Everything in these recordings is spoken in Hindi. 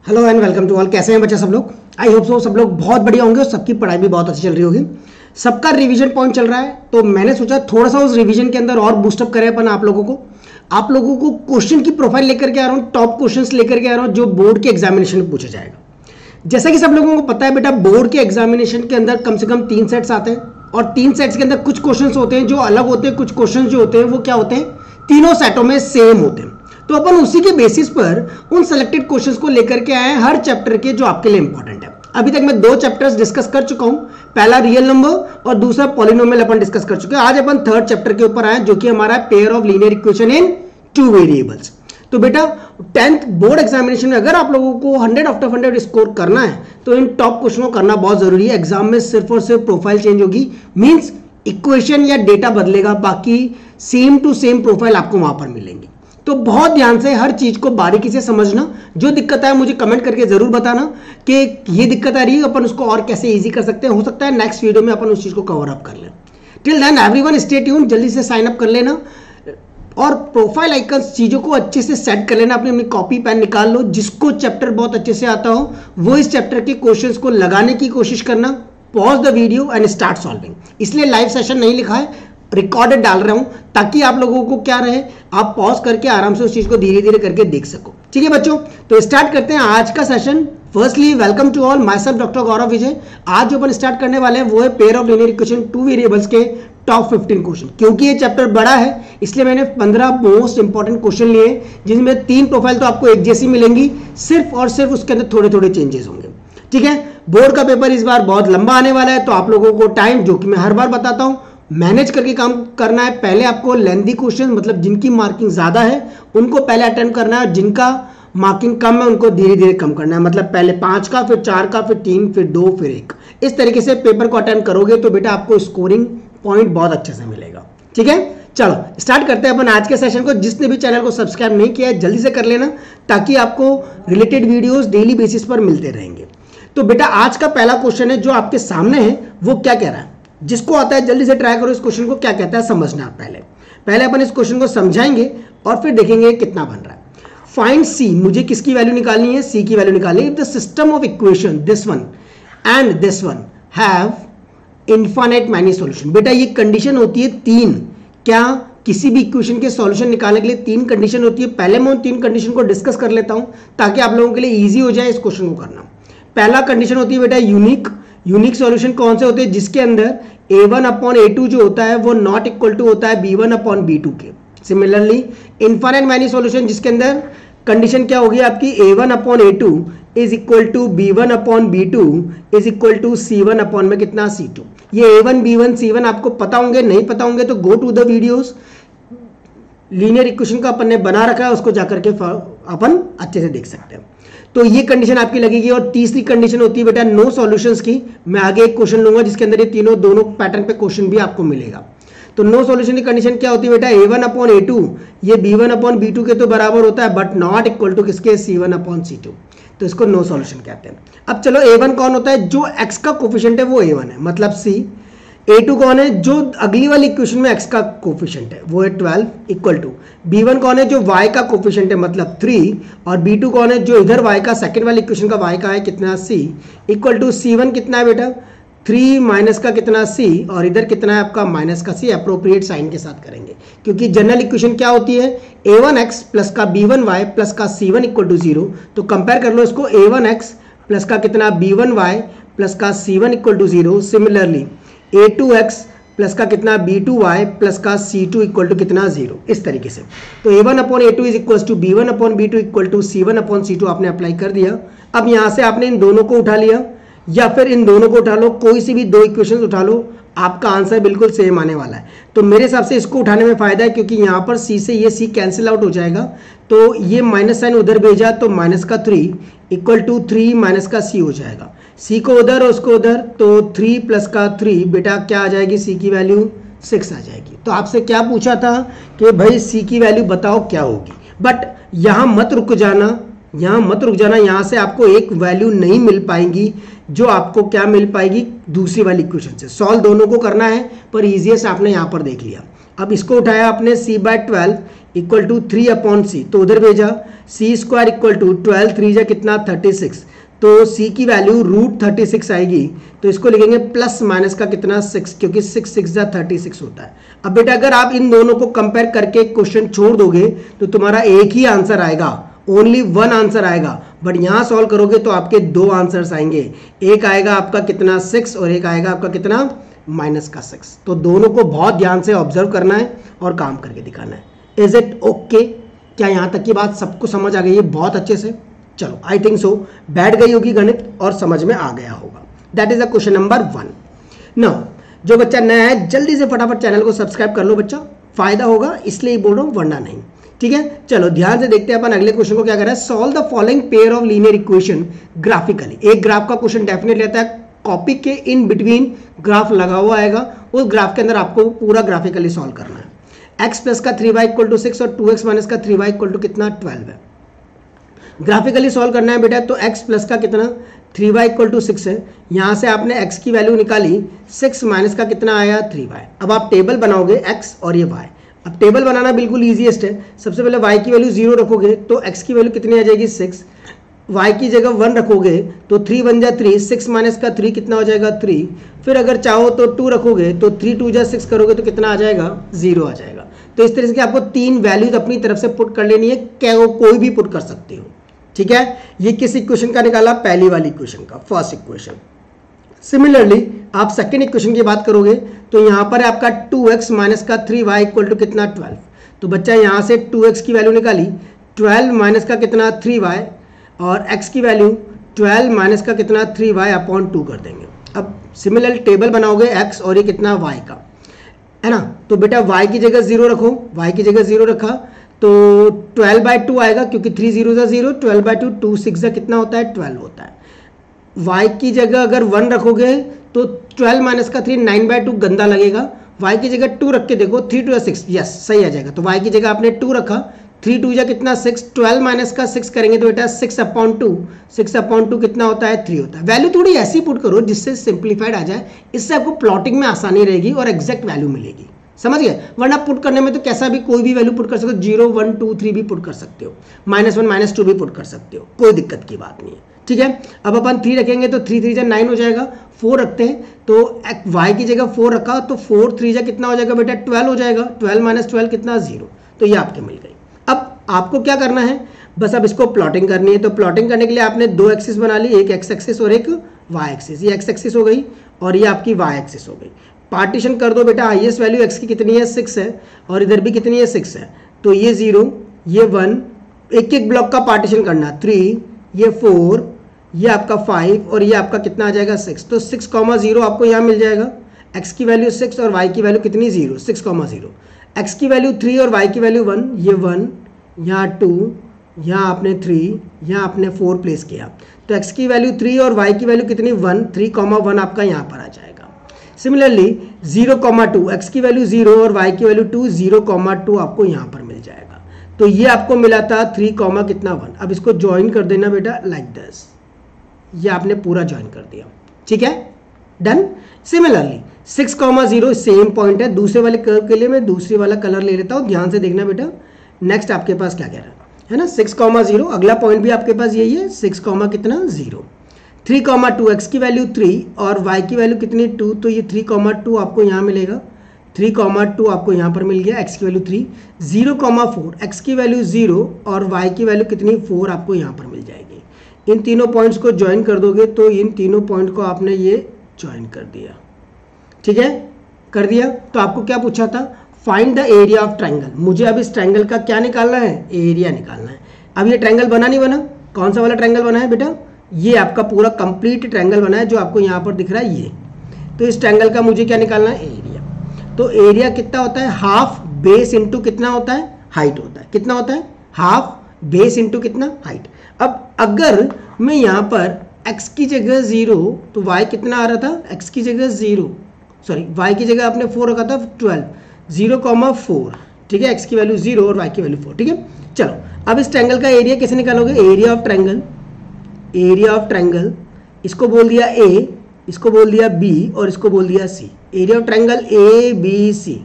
Hello and welcome to all. कैसे हैं बच्चे सब लोग? आई होप सो सब लोग बहुत बढ़िया होंगे और सबकी पढ़ाई भी बहुत अच्छी चल रही होगी। सबका रिवीजन पॉइंट चल रहा है, तो मैंने सोचा थोड़ा सा उस रिवीजन के अंदर और बूस्टअप करें अपन आप लोगों को क्वेश्चन की प्रोफाइल लेकर के आ रहा हूँ, टॉप क्वेश्चंस लेकर के आ रहा हूँ जो बोर्ड के एग्जामिनेशन में पूछा जाएगा। जैसा कि सब लोगों को पता है बेटा, बोर्ड के एग्जामिनेशन के अंदर कम से कम 3 सेट्स आते हैं और 3 सेट्स के अंदर कुछ क्वेश्चंस होते हैं जो अलग होते हैं, कुछ क्वेश्चंस जो होते हैं वो क्या होते हैं, तीनों सेटों में सेम होते हैं। तो अपन उसी के बेसिस पर उन सेलेक्टेड क्वेश्चंस को लेकर के आए हैं हर चैप्टर के जो आपके लिए इंपॉर्टेंट है। अभी तक मैं 2 चैप्टर्स डिस्कस कर चुका हूं, पहला रियल नंबर और दूसरा पॉलिनोमियल अपन डिस्कस कर चुके हैं। आज अपन थर्ड चैप्टर के ऊपर आए जो कि हमारा pair of linear equation in 2 variables. तो बेटा 10th बोर्ड एग्जामिनेशन में अगर आप लोगों को 100 आउट ऑफ 100 स्कोर करना है तो इन टॉप क्वेश्चन को करना बहुत जरूरी है। एग्जाम में सिर्फ और सिर्फ प्रोफाइल चेंज होगी, मींस इक्वेशन या डेटा बदलेगा, बाकी सेम टू सेम प्रोफाइल आपको वहां पर मिलेंगी। तो बहुत ध्यान से हर चीज को बारीकी से समझना। जो दिक्कत है मुझे कमेंट करके जरूर बताना कि ये दिक्कत आ रही है, अपन उसको और कैसे इजी कर सकते हैं। हो सकता है नेक्स्ट वीडियो में अपन उस चीज को कवर अप कर लें। Till then everyone stay tune, जल्दी से साइन अप कर लेना और प्रोफाइल आइकन्स चीजों को अच्छे से सेट कर लेना। अपनी कॉपी पेन निकाल लो, जिसको चैप्टर बहुत अच्छे से आता हो वो इस चैप्टर के क्वेश्चंस को लगाने की कोशिश करना। Pause the video and start solving. इसलिए लाइव सेशन नहीं लिखा है, रिकॉर्डेड डाल रहा हूं ताकि आप लोगों को क्या रहे, आप पॉज करके आराम से उस चीज को धीरे धीरे करके देख सको। ठीक है बच्चों, तो स्टार्ट करते हैं आज का session. Firstly welcome to all, myself doctor Gaurav Vijay. आज जो अपन स्टार्ट करने वाले हैं वो है pair of linear equation 2 variables के टॉप 15 क्वेश्चन। क्योंकि ये चैप्टर बड़ा है इसलिए मैंने 15 मोस्ट इंपॉर्टेंट क्वेश्चन लिए, जिनमें 3 प्रोफाइल तो आपको एक जैसी मिलेंगी, सिर्फ और सिर्फ उसके अंदर थोड़े थोड़े चेंजेस होंगे। ठीक है, बोर्ड का पेपर इस बार बहुत लंबा आने वाला है, तो आप लोगों को टाइम, जो कि मैं हर बार बताता हूं, मैनेज करके काम करना है। पहले आपको लेंथी क्वेश्चन, मतलब जिनकी मार्किंग ज्यादा है उनको पहले अटेम्प्ट करना है, और जिनका मार्किंग कम है उनको धीरे धीरे कम करना है। मतलब पहले 5 का, फिर 4 का, फिर 3, फिर 2, फिर 1। इस तरीके से पेपर को अटेम्प्ट करोगे तो बेटा आपको स्कोरिंग पॉइंट बहुत अच्छे से मिलेगा। ठीक है, चलो स्टार्ट करते हैं अपन आज के सेशन को। जिसने भी चैनल को सब्सक्राइब नहीं किया है जल्दी से कर लेना, ताकि आपको रिलेटेड वीडियोस डेली बेसिस पर मिलते रहेंगे। तो बेटा आज का पहला क्वेश्चन है जो आपके सामने है, वो क्या कह रहा है? जिसको आता है जल्दी से ट्राई करो इस क्वेश्चन को क्या कहता है समझना। पहले अपन इस क्वेश्चन को समझाएंगे और फिर देखेंगे कितना बन रहा है। फाइंड सी, मुझे किसकी वैल्यू निकालनी है? सी की वैल्यू निकालनी है। If the system of equation this one and this one have infinite many solution. बेटा ये कंडीशन होती है 3। क्या किसी भी इक्वेशन के सॉल्यूशन निकालने के लिए 3 कंडीशन होती है। पहले मैं उन 3 कंडीशन को डिस्कस कर लेता हूं ताकि आप लोगों के लिए ईजी हो जाए इस क्वेश्चन को करना। पहला कंडीशन होती है बेटा यूनिक सॉल्यूशन। कौन से होते हैं? जिसके अंदर a1/a2 जो होता है वो नॉट इक्वल टू होता है b1/b2 के। सिमिलरली इनफाइनाइट मैनी सॉल्यूशन, जिसके अंदर कंडीशन क्या होगी आपकी, a1/a2 is equal to b1/b2 is equal to c1 में कितना, c2। ये a1 b1 c1 आपको पता होंगे, नहीं पता होंगे तो go to the videos. Linear equation का अपन ने बना रखा है, उसको जाकर के अपन अच्छे से देख सकते हैं। तो ये कंडीशन आपकी लगेगी। और तीसरी कंडीशन होती है बेटा नो सॉल्यूशंस की। मैं आगे एक क्वेश्चन लूंगा जिसके अंदर ये दोनों पैटर्न पे क्वेश्चन भी आपको मिलेगा। तो नो सॉल्यूशन की कंडीशन क्या होती है बेटा, a1/a2 ये b1/b2 के तो बराबर होता है, बट नॉट इक्वल टू किसके, c1/c2। तो इसको नो सॉल्यूशन कहते हैं। अब चलो a1 कौन होता है? जो x का कोफिशिएंट है वो a1 है, मतलब c। a2 कौन है? जो अगली वाली इक्वेशन में x का कोफिशिएंट है वो है 12 इक्वल टू। b1 कौन है? जो y का कोफिशिएंट है मतलब 3। और b2 कौन है? जो इधर y का, सेकंड वाली इक्वेशन का y का है कितना, c इक्वल टू c1 कितना है बेटा, 3 माइनस का कितना, c, और इधर कितना है आपका माइनस का c। अप्रोप्रिएट साइन के साथ करेंगे क्योंकि जनरल इक्वेशन क्या होती है, a1x प्लस का b1y प्लस का c1 इक्वल टू 0। तो कंपेयर कर लो इसको, a1x प्लस का कितना b1y प्लस का c1 equal to 0। Similarly a2x plus का कितना b2y प्लस का c2 इक्वल टू कितना, 0। इस तरीके से तो a1/a2 is equal to b1/b2 equal to c1/c2 आपने अप्लाई कर दिया। अब यहां से आपने इन दोनों को उठा लिया या फिर इन दोनों को उठा लो, कोई सी भी 2 इक्वेशंस उठा लो, आपका आंसर बिल्कुल सेम आने वाला है। तो मेरे हिसाब से इसको उठाने में फायदा है क्योंकि यहाँ पर c से ये c कैंसिल आउट हो जाएगा। तो ये माइनस साइन उधर भेजा तो माइनस का 3 इक्वल टू 3 माइनस का c हो जाएगा। c को उधर और उसको उधर, तो 3 प्लस का 3 बेटा क्या आ जाएगी, c की वैल्यू 6 आ जाएगी। तो आपसे क्या पूछा था कि भाई c की वैल्यू बताओ क्या होगी। बट यहाँ मत रुक जाना, यहाँ से आपको एक वैल्यू नहीं मिल पाएगी जो आपको क्या मिल पाएगी, दूसरी वाली इक्वेशन से। सॉल्व दोनों को करना है पर इजीएस्ट आपने यहाँ पर देख लिया। अब इसको उठाया आपने c/12 इक्वल टू 3/c, तो उधर भेजा सी स्क्वायर इक्वल टू 12 3 जा कितना 36, तो c की वैल्यू √36 आएगी, तो इसको लिखेंगे प्लस माइनस का कितना 6, क्योंकि 6 6 जा 36 होता है। अब बेटा अगर आप इन दोनों को कंपेयर करके क्वेश्चन छोड़ दोगे तो तुम्हारा एक ही आंसर आएगा, ओनली वन आंसर आएगा, बट यहां सॉल्व करोगे तो आपके दो आंसर्स आएंगे, एक आएगा आपका कितना 6 और एक आएगा आपका कितना -6। तो दोनों को बहुत ध्यान से ऑब्जर्व करना है और काम करके दिखाना है। Is it okay? क्या यहां तक की बात सबको समझ आ गई है बहुत अच्छे से? चलो आई थिंक सो बैठ गई होगी गणित और समझ में आ गया होगा। That is the question number 1। Now जो बच्चा नया है जल्दी से फटाफट चैनल को सब्सक्राइब कर लो बच्चा, फायदा होगा इसलिए बोल रहा हूं वरना नहीं, ठीक है। चलो ध्यान से देखते हैं अपन अगले क्वेश्चन को क्या कर रहा है। Solve the following pair of linear equation graphically. एक ग्राफ का क्वेश्चन डेफिनेटली रहता है, कॉपी के इन बिटवीन ग्राफ लगा हुआ आएगा, उस ग्राफ के अंदर आपको पूरा ग्राफिकली सॉल्व करना है। x प्लस का 3y इक्वल टू 6 और 2x माइनस का 3y इक्वल टू कितना 12 है। ग्राफिकली सॉल्व करना है बेटा, तो x प्लस का कितना 3y इक्वल टू 6 है, यहाँ से आपने x की वैल्यू निकाली, 6 माइनस का कितना आया 3y। अब आप टेबल बनाओगे x और ये y। अब टेबल बनाना बिल्कुल ईजीएस्ट है। सबसे पहले y की वैल्यू 0 रखोगे तो x की वैल्यू कितनी आ जाएगी 6, y की जगह 1 रखोगे तो 3 बन जा 3, 6 माइनस का 3 कितना हो जाएगा 3। फिर अगर चाहो तो 2 रखोगे तो 3 2 जा 6 करोगे तो कितना आ जाएगा 0 आ जाएगा। तो इस तरह से आपको तीन वैल्यूज अपनी तरफ से पुट कर लेनी है, क्या वो कोई भी पुट कर सकते हो, ठीक है। ये किस इक्वेशन का निकाला, पहली वाली इक्वेशन का, फर्स्ट इक्वेशन। सिमिलरली आप सेकेंड इक्वेशन की बात करोगे तो यहाँ पर आपका 2x माइनस का 3y इक्वल टू कितना 12। तो बच्चा यहाँ से 2x की वैल्यू निकाली, 12 माइनस का कितना 3y और x की वैल्यू 12 माइनस का कितना 3y अपॉन 2 कर देंगे। अब सिमिलर टेबल बनाओगे x और ये कितना y का, है ना। तो बेटा y की जगह 0 रखो, y की जगह 0 रखा तो 12/2 आएगा, क्योंकि 3 0 ज़ा 0, 12/2 2 6 ज़ा कितना होता है 12 होता है। y की जगह अगर 1 रखोगे तो 12 माइनस का 3 9/2 गंदा लगेगा, y की जगह 2 रख के देखो, 3 2 6, यस सही आ जाएगा। तो y की जगह आपने 2 रखा, 3 2 जा कितना 6, 12 माइनस का 6 करेंगे तो बेटा 6/2, 6/2 कितना होता है 3 होता है। वैल्यू थोड़ी ऐसी पुट करो जिससे सिंप्लीफाइड आ जाए, इससे आपको प्लॉटिंग में आसानी रहेगी और एग्जैक्ट वैल्यू मिलेगी, समझ गए। वरना पुट करने में तो कैसा भी कोई भी वैल्यू पुट कर सकते हो, 0 1 2 3 भी पुट कर सकते हो, -1 -2 भी पुट कर सकते हो, कोई दिक्कत की बात नहीं है, ठीक है। अब अपन 3 रखेंगे तो 3 3 जा 9 हो जाएगा, 4 रखते हैं तो y की जगह 4 रखा तो 4 3 जा कितना हो जाएगा बेटा 12 हो जाएगा, 12 - 12 कितना 0। तो ये आपके मिल गई। अब आपको क्या करना है, बस अब इसको प्लॉटिंग करनी है। तो प्लॉटिंग करने के लिए आपने दो एक्सिस बना ली, एक x एक्सिस और एक y एक्सिस। ये x एक्सिस हो गई और ये आपकी y एक्सिस हो गई। पार्टीशन कर दो बेटा, हाईएस्ट वैल्यू x की कितनी है 6 है और इधर भी कितनी है 6 है, तो ये 0 ये 1, एक एक ब्लॉक का पार्टीशन करना, 3 ये 4 ये आपका 5 और ये आपका कितना आ जाएगा 6। तो 6,0 आपको यहाँ मिल जाएगा, x की वैल्यू 6 और y की वैल्यू कितनी 0, 6,0। x की वैल्यू 3 और y की वैल्यू 1, ये 1 यहाँ 2 यहाँ आपने 3 यहाँ आपने 4 प्लेस किया, तो x की वैल्यू 3 और y की वैल्यू कितनी 1, 3,1 आपका यहाँ पर आ जाएगा। सिमिलरली 0,2 x की वैल्यू 0 और y की वैल्यू 2, 0,2 आपको यहाँ पर मिल जाएगा। तो ये आपको मिला था 3, कितना 1। अब इसको ज्वाइन कर देना बेटा लाइक दिस, ये आपने पूरा ज्वाइन कर दिया, ठीक है, डन। सिमिलरली 6,0 सेम पॉइंट है, दूसरे वाले कर्व के लिए मैं दूसरी वाला कलर ले लेता हूँ, ध्यान से देखना बेटा। नेक्स्ट आपके पास क्या कह रहा है ना, 6,0 अगला पॉइंट भी आपके पास यही है, 6, कितना 0। 3,2 x की वैल्यू 3 और y की वैल्यू कितनी 2, तो ये 3,2 आपको यहाँ मिलेगा, 3,2 आपको यहाँ पर मिल गया, x की वैल्यू 3, 0,4 x की वैल्यू 0 और y की वैल्यू कितनी 4 आपको यहाँ पर मिल जाएगी। इन तीनों पॉइंट्स को ज्वाइन कर दोगे तो इन तीनों पॉइंट को आपने ये ज्वाइन कर दिया, ठीक है, कर दिया। तो आपको क्या पूछा था, find the area of triangle. मुझे अब इस ट्रायंगल का क्या निकालना है, एरिया निकालना है। अब ये ट्रायंगल बना नहीं बना, कौन सा वाला ट्रायंगल बना है बेटा, ये आपका पूरा कंप्लीट ट्रायंगल बना है जो आपको यहाँ पर दिख रहा है ये। तो इस ट्रायंगल का मुझे क्या निकालना है, एरिया। तो एरिया कितना होता है, हाफ बेस इंटू कितना होता है, हाइट होता है। कितना होता है, हाफ बेस इंटू कितना, हाइट। अब अगर मैं यहाँ पर x की जगह 0 तो y कितना आ रहा था, x की जगह 0 सॉरी y की जगह आपने 4 रखा था 12, 0,4, ठीक है, x की वैल्यू 0 और y की वैल्यू 4, ठीक है। चलो अब इस ट्रायंगल का एरिया कैसे निकालोगे, area of triangle, area of triangle, इसको बोल दिया A, इसको बोल दिया B और इसको बोल दिया C। Area of triangle A B C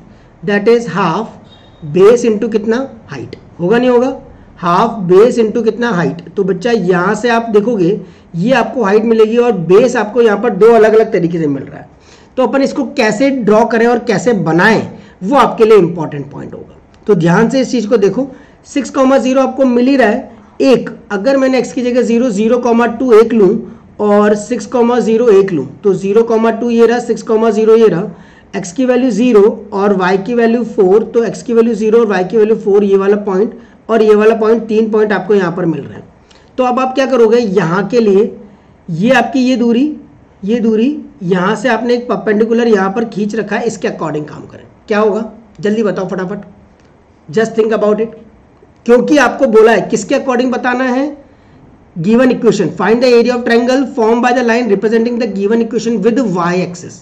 that is half base into कितना हाइट, होगा नहीं होगा, हाफ बेस इंटू कितना हाइट। तो बच्चा यहाँ से आप देखोगे ये आपको हाइट मिलेगी और बेस आपको यहाँ पर दो अलग अलग तरीके से मिल रहा है। तो अपन इसको कैसे ड्रॉ करें और कैसे बनाएं वो आपके लिए इंपॉर्टेंट पॉइंट होगा। तो ध्यान से इस चीज को देखो, 6,0 आपको मिल ही रहा है एक, अगर मैंने x की जगह 0,2 एक लूं और 6,0 एक लूं तो 0,2 ये रहा, 6,0 ये रहा, x की वैल्यू 0 और y की वैल्यू 4, तो x की वैल्यू 0 और y की वैल्यू 4, ये वाला पॉइंट और ये वाला पॉइंट, 3 पॉइंट आपको यहाँ पर मिल रहे हैं। तो अब आप क्या करोगे, यहाँ के लिए ये आपकी ये दूरी यहाँ से आपने एक परपेंडिकुलर यहाँ पर खींच रखा है, इसके अकॉर्डिंग काम करें, क्या होगा जल्दी बताओ फटाफट, जस्ट थिंक अबाउट इट। क्योंकि आपको बोला है किसके अकॉर्डिंग बताना है, given equation, find the area of triangle form by the line representing the given equation with y axis,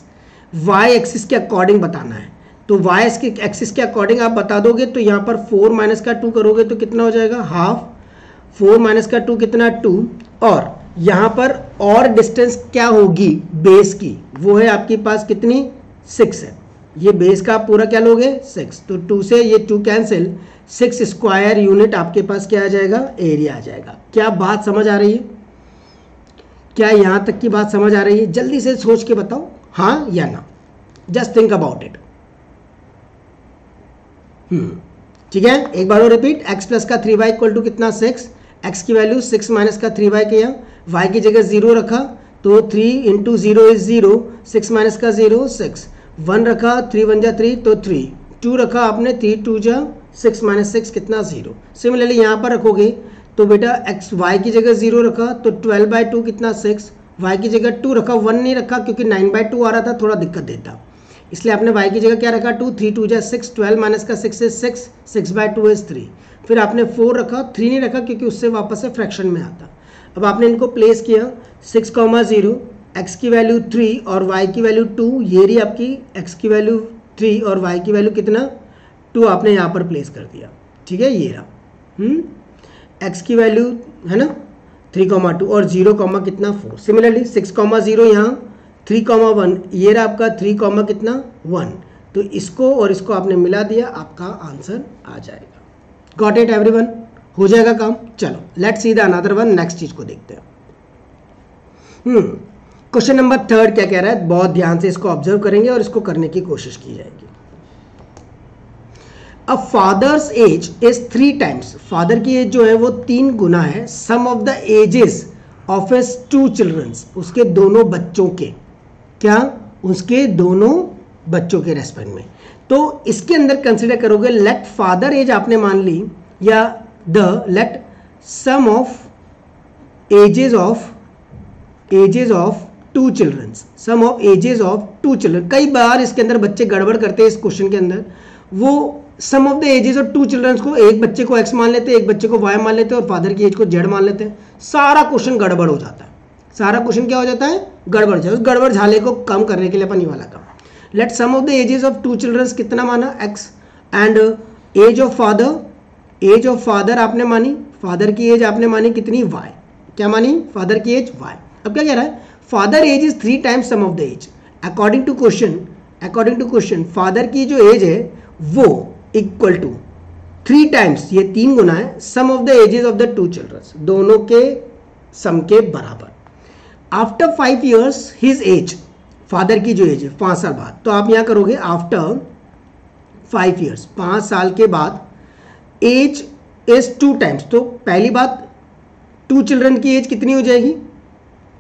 y axis के अकॉर्डिंग बताना है। तो y एक्सिस के अकॉर्डिंग आप बता दोगे तो यहाँ पर 4 माइनस का 2 करोगे तो कितना हो जाएगा हाफ, 4 माइनस का 2 कितना 2, और यहाँ पर और डिस्टेंस क्या होगी बेस की, वो है आपके पास कितनी 6 है, ये बेस का आप पूरा क्या लोगे 6, तो 2 से ये 2 कैंसिल, 6 स्क्वायर यूनिट आपके पास क्या आ जाएगा, एरिया आ जाएगा। क्या बात समझ आ रही है, क्या यहाँ तक की बात समझ आ रही है, जल्दी से सोच के बताओ हाँ या ना, जस्ट थिंक अबाउट इट। ठीक है, एक बार और रिपीट, x प्लस का 3y इक्वल टू कितना 6, x की वैल्यू 6 माइनस का 3y किया, y की जगह 0 रखा तो 3 इंटू 0 इज 0, 6 माइनस का 0 6, 1 रखा 3 1 जा 3 तो 3, 2 रखा आपने 3 2 जा 6 माइनस 6 कितना 0। सिमिलरली यहाँ पर रखोगे तो बेटा x y की जगह 0 रखा तो 12/2 कितना 6, y की जगह 2 रखा, 1 नहीं रखा क्योंकि 9/2 आ रहा था, थोड़ा दिक्कत देता, इसलिए आपने y की जगह क्या रखा 2, 3 2 जा 6, 12 माइनस का 6 इज 6, 6/2 इज 3, फिर आपने 4 रखा, 3 नहीं रखा क्योंकि उससे वापस से फ्रैक्शन में आता। अब आपने इनको प्लेस किया 6,0, x की वैल्यू 3 और y की वैल्यू 2, ये रही आपकी x की वैल्यू 3 और y की वैल्यू कितना 2 आपने यहाँ पर प्लेस कर दिया। ठीक है, ये रहा x की वैल्यू है ना 3,2 और 0, कितना 4। सिमिलरली 6,0 यहाँ 3,1, ये रहा आपका 3, कितना 1, तो इसको और इसको आपने मिला दिया, आपका आंसर आ जाएगा। गॉट इट एवरीवन, हो जाएगा काम। चलो let's see the another one, next चीज को देखते हैं। क्वेश्चन नंबर 3 क्या कह रहा है, बहुत ध्यान से इसको ऑब्जर्व करेंगे और इसको करने की कोशिश की जाएगी। A father's age is 3 times, father की एज जो है वो 3 गुना है sum of the ages of his 2 childrens, उसके दोनों बच्चों के, क्या उसके दोनों बच्चों के रेस्पेक्ट में। तो इसके अंदर कंसिडर करोगे लेट फादर एज आपने मान ली, या the let sum of ages of 2 childrens, sum of ages of 2 children. कई बार इसके अंदर बच्चे गड़बड़ करते हैं इस क्वेश्चन के अंदर, वो sum of the ages of 2 childrens को एक बच्चे को x मान लेते हैं, एक बच्चे को y मान लेते हैं और फादर की एज को z मान लेते हैं, सारा क्वेश्चन गड़बड़ हो जाता है। सारा क्वेश्चन क्या हो जाता है, गड़बड़ जाए। उस गड़बड़ झाले को कम करने के लिए अपन ये वाला काम, let sum of the ages of 2 childrens कितना माना x, and age of father आपने मानी, फादर की एज आपने मानी कितनी y, क्या मानी फादर की एज y। अब क्या कह रहा है, father age is 3 times sum of the age, according to question father की जो एज है वो इक्वल टू 3 टाइम्स, ये 3 गुना है sum of the ages of the 2 childrens, दोनों के सम के बराबर। After 5 years his age, father की जो एज है 5 साल बाद, तो आप यहाँ करोगे आफ्टर 5 years, 5 साल के बाद एज इज 2 टाइम्स, तो पहली बात 2 चिल्ड्रन की एज कितनी हो जाएगी,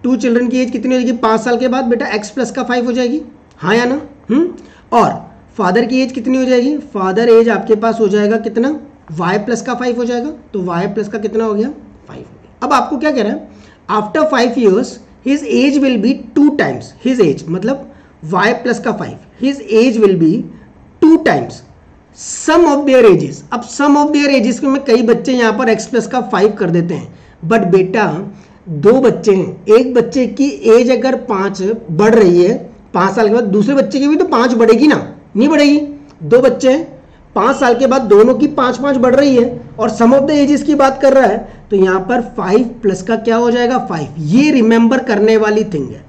2 चिल्ड्रन की एज कितनी हो जाएगी 5 साल के बाद, बेटा x प्लस का 5 हो जाएगी, हाँ या ना। और फादर की एज कितनी हो जाएगी, फादर एज आपके पास हो जाएगा कितना y प्लस का 5 हो जाएगा, तो y प्लस का कितना हो गया 5 हो गया। अब आपको क्या कह रहा है, after 5 years his age will be 2 times, his age मतलब y प्लस का 5, his age will be 2 times sum of their ages. अब सम ऑफ देयर एजेस में कई बच्चे यहाँ पर x प्लस का 5 कर देते हैं, बट बेटा 2 बच्चे हैं, एक बच्चे की एज अगर 5 बढ़ रही है 5 साल के बाद, दूसरे बच्चे की भी तो 5 बढ़ेगी ना, नहीं बढ़ेगी। 2 बच्चे हैं 5 साल के बाद, दोनों की 5 बढ़ रही है और सम ऑफ द एजेस की बात कर रहा है, तो यहाँ पर 5 प्लस का क्या हो जाएगा 5। ये रिमेंबर करने वाली थिंग है,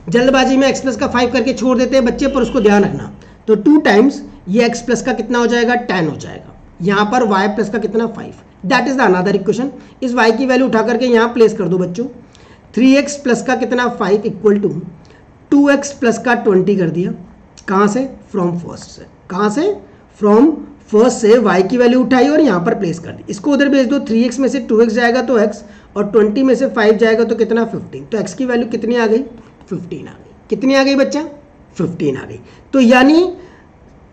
जल्दबाजी में x प्लस का 5 करके छोड़ देते हैं बच्चे, पर उसको ध्यान रखना। तो 2 टाइम्स ये x प्लस का कितना हो जाएगा 10 हो जाएगा, यहाँ पर y प्लस का कितना 5, that is the another equation. इस y की वैल्यू उठा करके यहाँ प्लेस कर दो बच्चों, 3x प्लस का कितना 5 इक्वल टू 2x प्लस का 20 कर दिया, कहाँ से, फ्रॉम फर्स्ट से, कहाँ से, फ्रॉम फर्स्ट से y की वैल्यू उठाई और यहाँ पर प्लेस कर दी। इसको उधर भेज दो, 3x में से 2x जाएगा तो x और 20 में से 5 जाएगा तो कितना 15, तो x की वैल्यू कितनी आ गई 15 आ गई, कितनी आ गई बच्चा 15 आ गई। तो यानी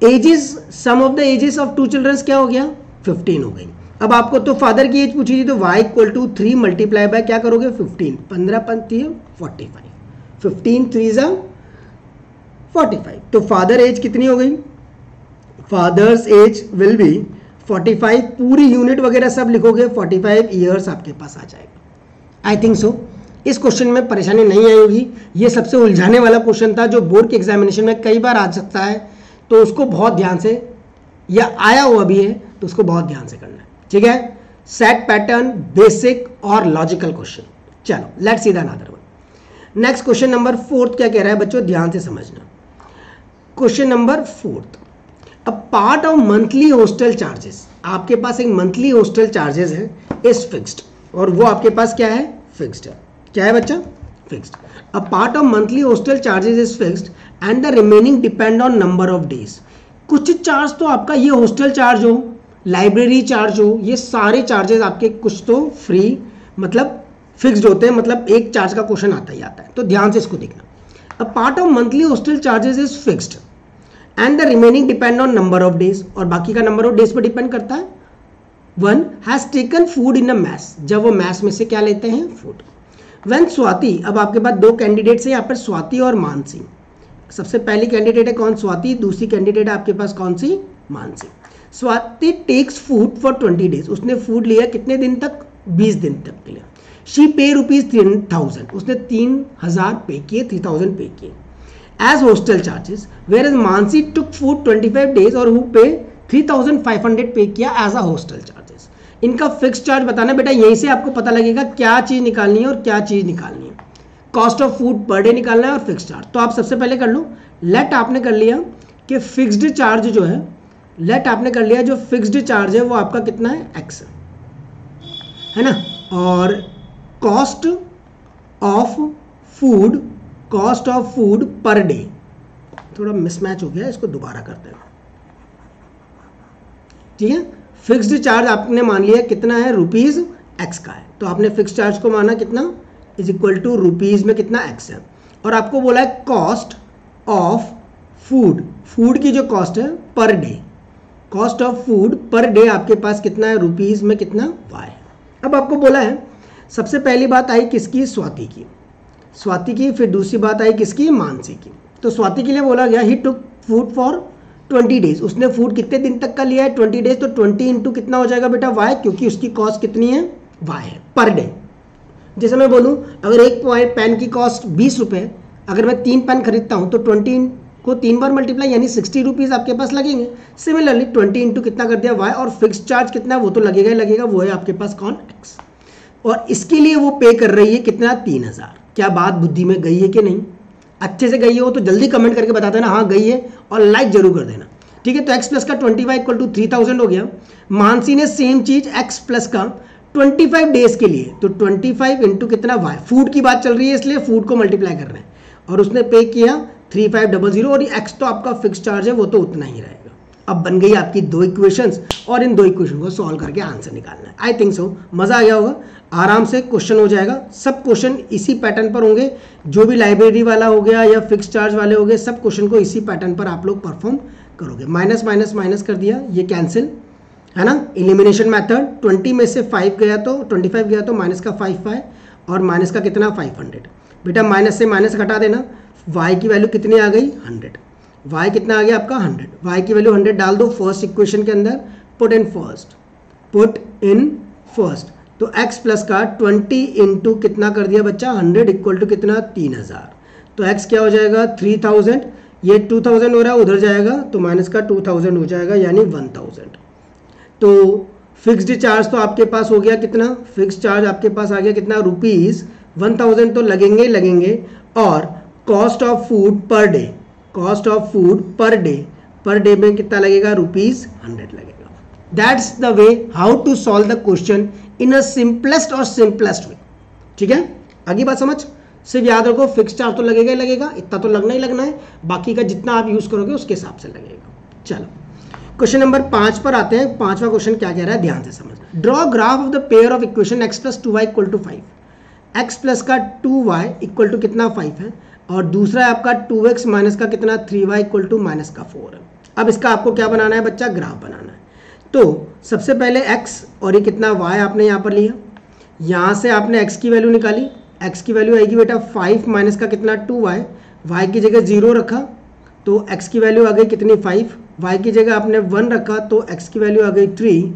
ages, sum of the ages of two children क्या हो गया 15 हो गई। अब आपको तो फादर की एज पूछी थी तो y equal to 3 multiply by क्या करोगे 15, 15 पंती 45, 15 3 45, तो फादर एज कितनी हो गई, फादर्स एज विल बी 45, पूरी यूनिट वगैरह सब लिखोगे 45 ईयर्स आपके पास आ जाएगा। आई थिंक सो इस क्वेश्चन में परेशानी नहीं आई होगी। ये सबसे उलझाने वाला क्वेश्चन था जो बोर्ड के एग्जामिनेशन में कई बार आ सकता है, तो उसको बहुत ध्यान से, या आया हुआ भी है तो उसको बहुत ध्यान से करना है, ठीक है। सेट पैटर्न, बेसिक और लॉजिकल क्वेश्चन। चलो let's see the another one. Next question number 4 क्या कह रहा है बच्चों, ध्यान से समझना। Question number 4, a part of monthly hostel charges, आपके पास एक मंथली हॉस्टल चार्जेस है इज फिक्स्ड, और वो आपके पास क्या है फिक्स्ड है, क्या है बच्चा fixed. A part of monthly hostel charges is fixed and the remaining depend on number of days. कुछ चार्ज तो आपका ये हॉस्टल चार्ज हो, लाइब्रेरी चार्ज हो, ये सारे चार्जेस आपके कुछ तो फ्री मतलब फिक्स्ड होते हैं, मतलब एक चार्ज का क्वेश्चन आता ही आता है, तो ध्यान से इसको देखना। A part of monthly hostel charges is fixed and the remaining depend on number of days, और बाकी का नंबर ऑफ डेज पर डिपेंड करता है। 1 has taken food in a mess, जब वो मैस में से क्या लेते हैं फूड। व्हेन स्वाति, अब आपके पास दो कैंडिडेट्स हैं यहाँ पर, स्वाति और मानसी। सबसे पहली कैंडिडेट है कौन स्वाति, दूसरी कैंडिडेट है आपके पास कौन सी Mansi. Swati takes food for 20 days, उसने फूड लिया कितने दिन तक 20 दिन तक के लिए। शी पे ₹3000, उसने 3000 पे किए, 3000 पे किए as hostel charges, whereas Mansi took food 25 days और who pay 3500 पे किया as a hostel charges। इनका फिक्स चार्ज बताना बेटा, यहीं से आपको पता लगेगा क्या चीज़ निकालनी है और क्या चीज़ निकालनी है। Cost of food per day निकालना है और फिक्स चार्ज। तो आप सबसे पहले कर लो, लेट आपने कर लिया कि फिक्स्ड चार्ज जो है, लेट आपने कर लिया जो फिक्स्ड चार्ज है वो आपका कितना है x है ना, और cost of food, cost of food per day, थोड़ा मिसमैच हो गया, इसको दोबारा करते हैं, ठीक है। फिक्स्ड चार्ज आपने मान लिया कितना है रुपीज x का है, तो आपने फिक्स्ड चार्ज को माना कितना इज इक्वल टू रुपीज में कितना x है, और आपको बोला है कॉस्ट ऑफ फूड, फूड की जो कॉस्ट है पर day, cost of food per day आपके पास कितना है रुपीज में कितना y है। अब आपको बोला है सबसे पहली बात आई किसकी, स्वाति की, स्वाति की, फिर दूसरी बात आई किसकी, मानसी की। तो स्वाति के लिए बोला गया ही टुक फूड फॉर 20 डेज, उसने फूड कितने दिन तक का लिया है 20 डेज, तो 20 इंटू कितना हो जाएगा बेटा y, क्योंकि उसकी कॉस्ट कितनी है y है पर डे। जैसे मैं बोलूँ अगर एक पेन की कॉस्ट 20 रुपये, अगर मैं 3 पेन खरीदता हूँ तो 20 को 3 बार मल्टीप्लाई यानी 60 रुपीज़ आपके पास लगेंगे। सिमिलरली 20 इंटू कितना कर दिया y, और फिक्स चार्ज कितना है वो तो लगेगा ही लगेगा, वो है आपके पास कौन x, और इसके लिए वो पे कर रही है कितना 3000। क्या बात बुद्धि में गई है कि नहीं, अच्छे से गई हो तो जल्दी कमेंट करके बता देना हाँ गई है, और लाइक जरूर कर देना, ठीक है। तो x प्लस का 25 इक्वल टू 3000 हो गया। मानसी ने सेम चीज x प्लस का 25 डेज के लिए, तो 25 इंटू कितना y, फूड की बात चल रही है इसलिए फूड को मल्टीप्लाई कर रहे हैं, और उसने पे किया 3500, और ये x तो आपका फिक्स चार्ज है वो तो उतना ही रहेगा। अब बन गई आपकी दो इक्वेशंस, और इन दो इक्वेशन को सॉल्व करके आंसर निकालना है। आई थिंक सो मज़ा आ गया होगा, आराम से क्वेश्चन हो जाएगा। सब क्वेश्चन इसी पैटर्न पर होंगे, जो भी लाइब्रेरी वाला हो गया या फिक्स चार्ज वाले हो गए, सब क्वेश्चन को इसी पैटर्न पर आप लोग परफॉर्म करोगे। माइनस माइनस माइनस कर दिया, ये कैंसिल है ना, एलिमिनेशन मेथड। 20 में से 5 गया तो 25 गया तो माइनस का 5 है, और माइनस का कितना 500। बेटा माइनस से माइनस घटा देना, y की वैल्यू कितनी आ गई 100, y कितना आ गया आपका 100, y की वैल्यू 100 डाल दो फर्स्ट इक्वेशन के अंदर, पुट इन फर्स्ट, तो x प्लस का 20 इंटू कितना कर दिया बच्चा 100 इक्वल टू कितना 3000, तो x क्या हो जाएगा 3000, ये 2000 हो रहा है उधर जाएगा तो माइनस का 2000 हो जाएगा यानी 1000। तो फिक्स्ड चार्ज तो आपके पास हो गया कितना, फिक्स्ड चार्ज आपके पास आ गया कितना रुपीज़ 1000 तो लगेंगे लगेंगे, और cost of food per day, cost of food per day per day में कितना लगेगा, ₹100 लगेगा। That's the way how to solve the question in a simplest और सिंपलेस्ट वे। ठीक है, आगे बात समझ। सिर्फ याद रखो फिक्स चार्ज तो लगेगा ही लगेगा, इतना तो लगना ही लगना है, बाकी का जितना आप यूज करोगे उसके हिसाब से लगेगा। चलो क्वेश्चन नंबर 5 पर आते हैं। 5वां क्वेश्चन क्या कह रहा है, ध्यान से समझना। Draw graph of the pair of equation x + 2y = 5। x plus का 2y इक्वल टू कितना 5 है, और दूसरा है आपका 2x माइनस का कितना 3y इक्वल टू -4 है। अब इसका आपको क्या बनाना है बच्चा, ग्राफ बनाना है। तो सबसे पहले x और ये कितना y आपने यहाँ पर लिया, यहाँ से आपने x की वैल्यू निकाली। x की वैल्यू आएगी बेटा 5 माइनस का कितना 2y, y की जगह 0 रखा तो x की वैल्यू आ गई कितनी 5, y की जगह आपने 1 रखा तो x की वैल्यू आ गई 3,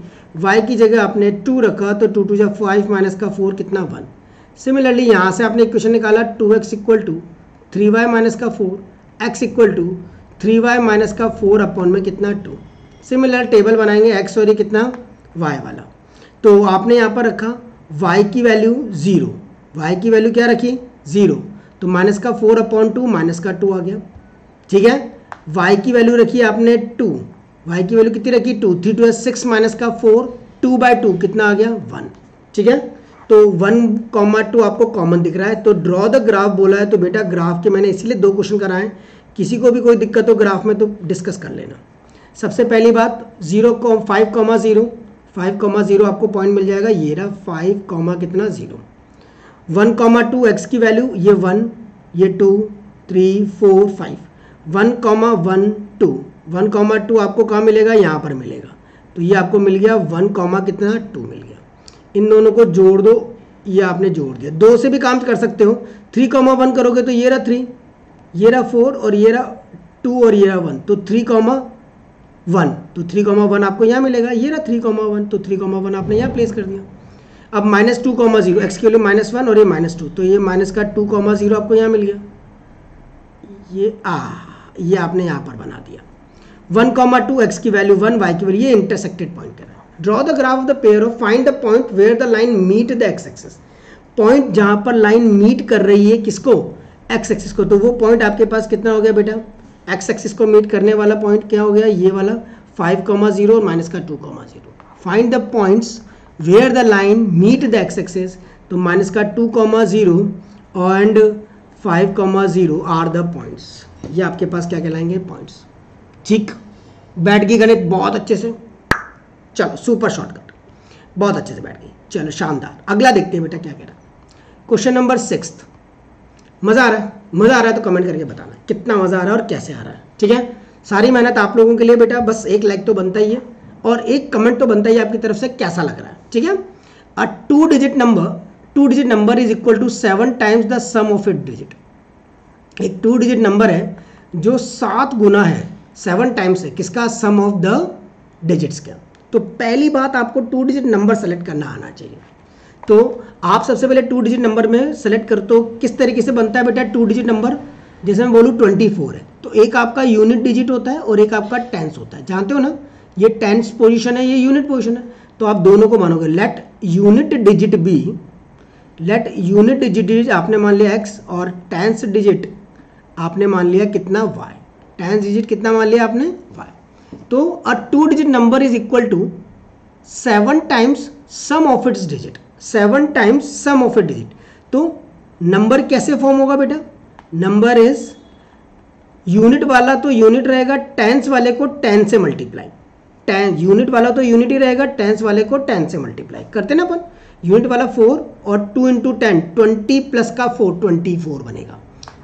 y की जगह आपने 2 रखा तो 2 2 5 माइनस का 4 कितना 1। सिमिलरली यहाँ से आपने इक्वेशन निकाला 2x equal to 3y minus का 4, x equal to 3y minus का 4 अपॉन में कितना 2। सिमिलर टेबल बनाएंगे x और ये कितना y वाला। तो आपने यहाँ पर रखा y की वैल्यू 0, y की वैल्यू क्या रखी 0, तो माइनस का 4 अपॉन 2 माइनस का 2 आ गया। ठीक है, y की वैल्यू रखी आपने 2, y की वैल्यू कितनी रखी 2, 3 2 6 माइनस का 4, 2/2 कितना आ गया 1। ठीक है, तो 1,2 आपको कॉमन दिख रहा है। तो ड्रॉ द ग्राफ बोला है, तो बेटा ग्राफ के मैंने इसलिए 2 क्वेश्चन कराए, किसी को भी कोई दिक्कत हो ग्राफ में तो डिस्कस कर लेना। सबसे पहली बात 5,0 आपको पॉइंट मिल जाएगा, ये रहा 5, कितना 0। 1,2 x की वैल्यू ये 1, ये 2, 3, 4, 5, 1,1,2, 1,2 आपको कहाँ मिलेगा, यहाँ पर मिलेगा। तो ये आपको मिल गया 1, कितना 2 मिल गया। इन दोनों को जोड़ दो, ये आपने जोड़ दिया। 2 से भी काम कर सकते हो, 3,1 करोगे तो ये रहा 3, ये रहा 4 और ये रहा 2 और ये रहा 1, तो 3,1, तो 3,1 आपको यहाँ मिलेगा। ये रहा 3,1, तो 3,1 आपने यहाँ प्लेस कर दिया। अब -2,0, x की वैल्यू -1 और ये -2, तो ये माइनस का 2,0 आपको यहाँ मिल गया। ये आपने यहाँ पर बना दिया। 1,2 x की वैल्यू 1, y की वैल्यू, ये इंटरसेक्टेड पॉइंट है। Draw the graph of the pair of, find the point where the line meet the x axis. Point जहां पर लाइन मीट कर रही है किसको, x एक्सिस को, तो वो पॉइंट आपके पास कितना हो गया बेटा, x एक्सिस को मीट करने वाला पॉइंट क्या हो गया, ये वाला 5,0 और माइनस का 2,0। Find the points where the line meet the x axis, तो माइनस का 2,0 एंड 5,0 आर द पॉइंट्स। ये आपके पास क्या कहलाएंगे, पॉइंट्स। ठीक, बैठ गई गणित बहुत अच्छे से। चलो सुपर शॉर्टकट, बहुत अच्छे से बैठ गई। चलो शानदार, अगला देखते हैं बेटा क्या कह रहा है। Question number 6। मज़ा आ रहा है, मज़ा आ रहा है तो कमेंट करके बताना कितना मज़ा आ रहा है और कैसे आ रहा है। ठीक है, सारी मेहनत आप लोगों के लिए बेटा, बस एक लाइक तो बनता ही है और एक कमेंट तो बनता ही है आपकी तरफ से, कैसा लग रहा है। ठीक है, a 2 digit number is equal to 7 times the sum of it digit. एक 2 डिजिट नंबर है जो 7 गुना है, 7 टाइम्स है किसका, सम ऑफ द डिजिट्स का। तो पहली बात आपको 2 डिजिट नंबर सेलेक्ट करना आना चाहिए। तो आप सबसे पहले 2 डिजिट नंबर में सेलेक्ट कर, तो किस तरीके से बनता है बेटा 2 डिजिट नंबर, जैसे मैं बोलूँ 24 है तो एक आपका यूनिट डिजिट होता है और एक आपका टेंस होता है, जानते हो ना, ये टेंस पोजीशन है, ये यूनिट पोजीशन है। तो आप दोनों को मानोगे, लेट यूनिट डिजिट आपने मान लिया x और टेंस डिजिट आपने मान लिया कितना y, टेंस डिजिट कितना मान लिया आपने y। तो a 2 digit number is equal to 7 times sum of its digit, 7 times sum of it digit. तो नंबर कैसे फॉर्म होगा बेटा, नंबर इज यूनिट वाला तो यूनिट रहेगा, टेंस वाले को 10 से मल्टीप्लाई, यूनिट वाला तो यूनिट ही रहेगा, टेंस वाले को 10 से मल्टीप्लाई करते ना अपन। यूनिट वाला 4 और 2 इंटू 10, 20 प्लस का 4, 24 बनेगा।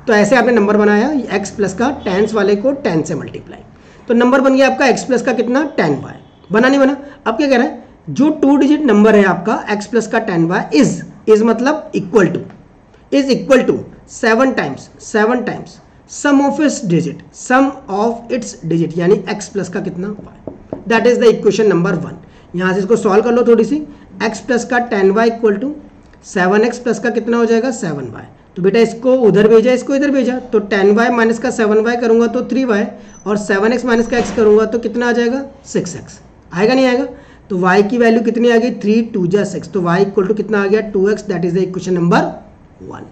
तो ऐसे आपने नंबर बनाया, x प्लस का टेंस वाले को 10 से मल्टीप्लाई, तो नंबर बन गया आपका x प्लस का कितना 10y। बना नहीं बना, अब क्या कह रहा है, जो 2 डिजिट नंबर है आपका x प्लस का 10y इज मतलब equal to 7 times sum of its digit, यानी x प्लस का कितना y। That is the equation number 1। यहाँ से इसको सॉल्व कर लो थोड़ी सी, x प्लस का 10y equal to 7x plus का कितना हो जाएगा 7y। तो बेटा इसको उधर भेजा, इसको इधर भेजा, तो 10y माइनस का 7y करूंगा तो 3y, और 7x माइनस का x करूंगा तो कितना आ जाएगा 6x। आएगा नहीं आएगा, तो y की वैल्यू कितनी आ गई 3 2 जा 6, तो y इक्वल टू कितना आ गया 2x। That is the equation number 1।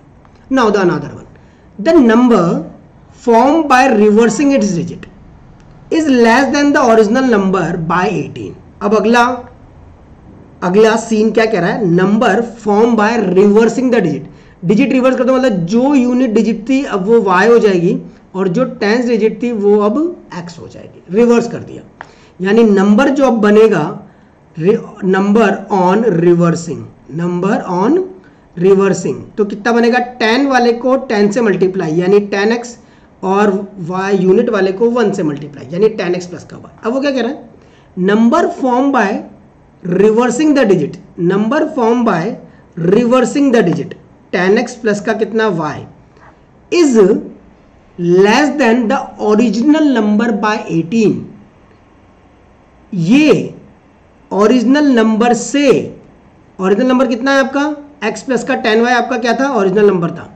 Now the another one, the number form by reversing it's digit. Is less than the original number by 18। अब अगला सीन क्या कह रहा है, number form by reversing the digit. Digit reverse करते मतलब जो यूनिट डिजिट थी अब वो y हो जाएगी और जो टेंस डिजिट थी वो अब x हो जाएगी, रिवर्स कर दिया। यानी नंबर जो अब बनेगा नंबर ऑन रिवर्सिंग, तो कितना बनेगा, 10 वाले को 10 से मल्टीप्लाई यानी 10x और y यूनिट वाले को 1 से मल्टीप्लाई यानी 10x प्लस का y। अब वो क्या कह रहा है, number form by reversing the digit, number form by reversing the digit 10x plus का कितना y is less than the original number by 18। ये ओरिजिनल नंबर से, ओरिजिनल नंबर कितना है आपका, x प्लस का 10y आपका क्या था, ओरिजिनल नंबर था,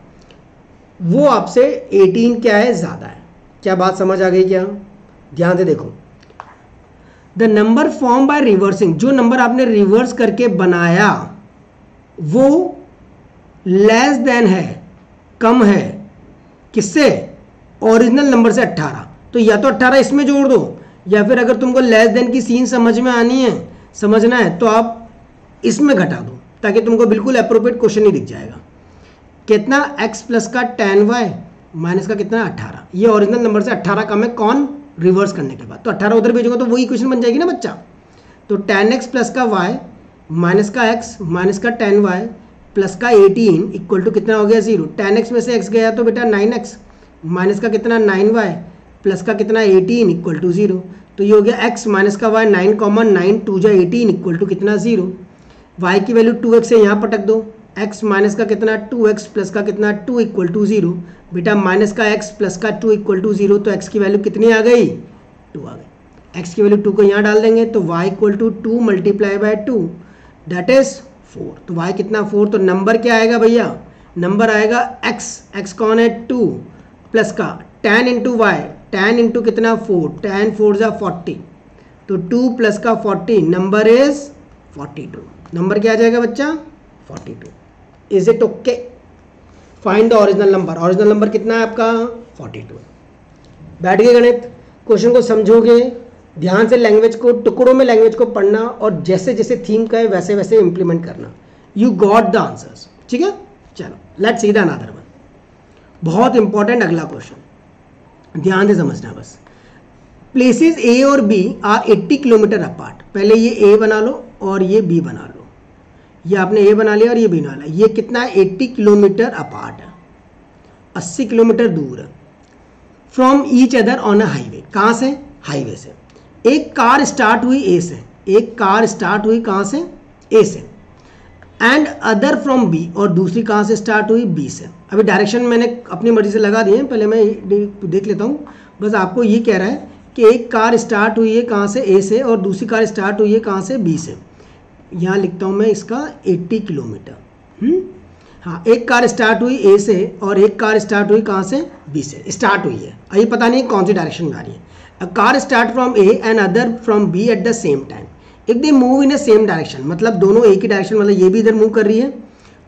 वो आपसे 18 क्या है, ज़्यादा है। क्या बात समझ आ गई क्या, ध्यान से देखो। The number form by reversing, जो नंबर आपने रिवर्स करके बनाया वो लेस देन है, कम है, किससे, ओरिजिनल नंबर से 18। तो या तो 18 इसमें जोड़ दो, या फिर अगर तुमको लेस देन की सीन समझ में आनी है, समझना है, तो आप इसमें घटा दो ताकि तुमको बिल्कुल अप्रोप्रिएट क्वेश्चन ही दिख जाएगा। कितना, x प्लस का 10y माइनस का कितना 18, ये ओरिजिनल नंबर से 18 कम है, कौन, रिवर्स करने के बाद। तो 18 उधर भेजोगे तो वही इक्वेशन बन जाएगी ना बच्चा। तो 10x प्लस का y माइनस का x माइनस का 10y प्लस का 18 इक्वल टू कितना हो गया 0। 10x में से x गया तो बेटा 9x माइनस का कितना 9y प्लस का कितना 18 इक्वल टू 0। तो ये हो गया x माइनस का y 9 कॉमन 9 2 जा 18 इक्वल टू कितना 0। y की वैल्यू 2x से यहाँ पटक दो, x माइनस का कितना 2x प्लस का कितना 2 इक्वल टू 0। बेटा माइनस का x प्लस का 2 इक्वल टू 0, तो x की वैल्यू कितनी आ गई, 2 आ गई। x की वैल्यू 2 को यहाँ डाल देंगे तो y equal to 2 multiply by 2 that is 4। तो y कितना 4, तो नंबर क्या आएगा भैया, नंबर आएगा x कौन है 2 प्लस का 10 इंटू वाई, 10 इंटू कितना 4, 10 4 जा 40, तो 2 प्लस का 40 नंबर इज 42। नंबर क्या आ जाएगा बच्चा 42। Is it okay, find the original number. Original number कितना है आपका 42। बैठ गए गणित, क्वेश्चन को समझोगे ध्यान से, लैंग्वेज को टुकड़ों में लैंग्वेज को पढ़ना और जैसे जैसे थीम का है वैसे वैसे इंप्लीमेंट करना। यू गॉट द आंसर्स, ठीक है। चलो let's see the another one, बहुत इंपॉर्टेंट अगला क्वेश्चन, ध्यान से समझना बस। प्लेसेस ए और बी आर 80 किलोमीटर अपार्ट। पहले ये ए बना लो और ये बी बना लो, ये आपने ए बना लिया और ये बी बना लिया। ये कितना है 80 किलोमीटर अपार्ट है, 80 किलोमीटर दूर है from each other on a highway. कहाँ से, हाईवे से। एक कार स्टार्ट हुई ए से, एक कार स्टार्ट हुई कहाँ से, ए से, एंड अदर फ्रॉम बी, और दूसरी कहाँ से स्टार्ट हुई, बी से। अभी डायरेक्शन मैंने अपनी मर्जी से लगा दिए, पहले मैं देख लेता हूँ। बस आपको ये कह रहा है कि एक कार स्टार्ट हुई है कहाँ से, ए से, और दूसरी कार स्टार्ट हुई है कहाँ से, बी से। यहाँ लिखता हूँ मैं इसका 80 किलोमीटर। हाँ, एक कार स्टार्ट हुई ए से और एक कार स्टार्ट हुई कहाँ से, बी से स्टार्ट हुई है। अभी पता नहीं कौन सी डायरेक्शन में आ रही है। A car start from A and other from B at the same time. If they move in a same direction, मतलब दोनों एक ही डायरेक्शन, मतलब ये भी इधर मूव कर रही है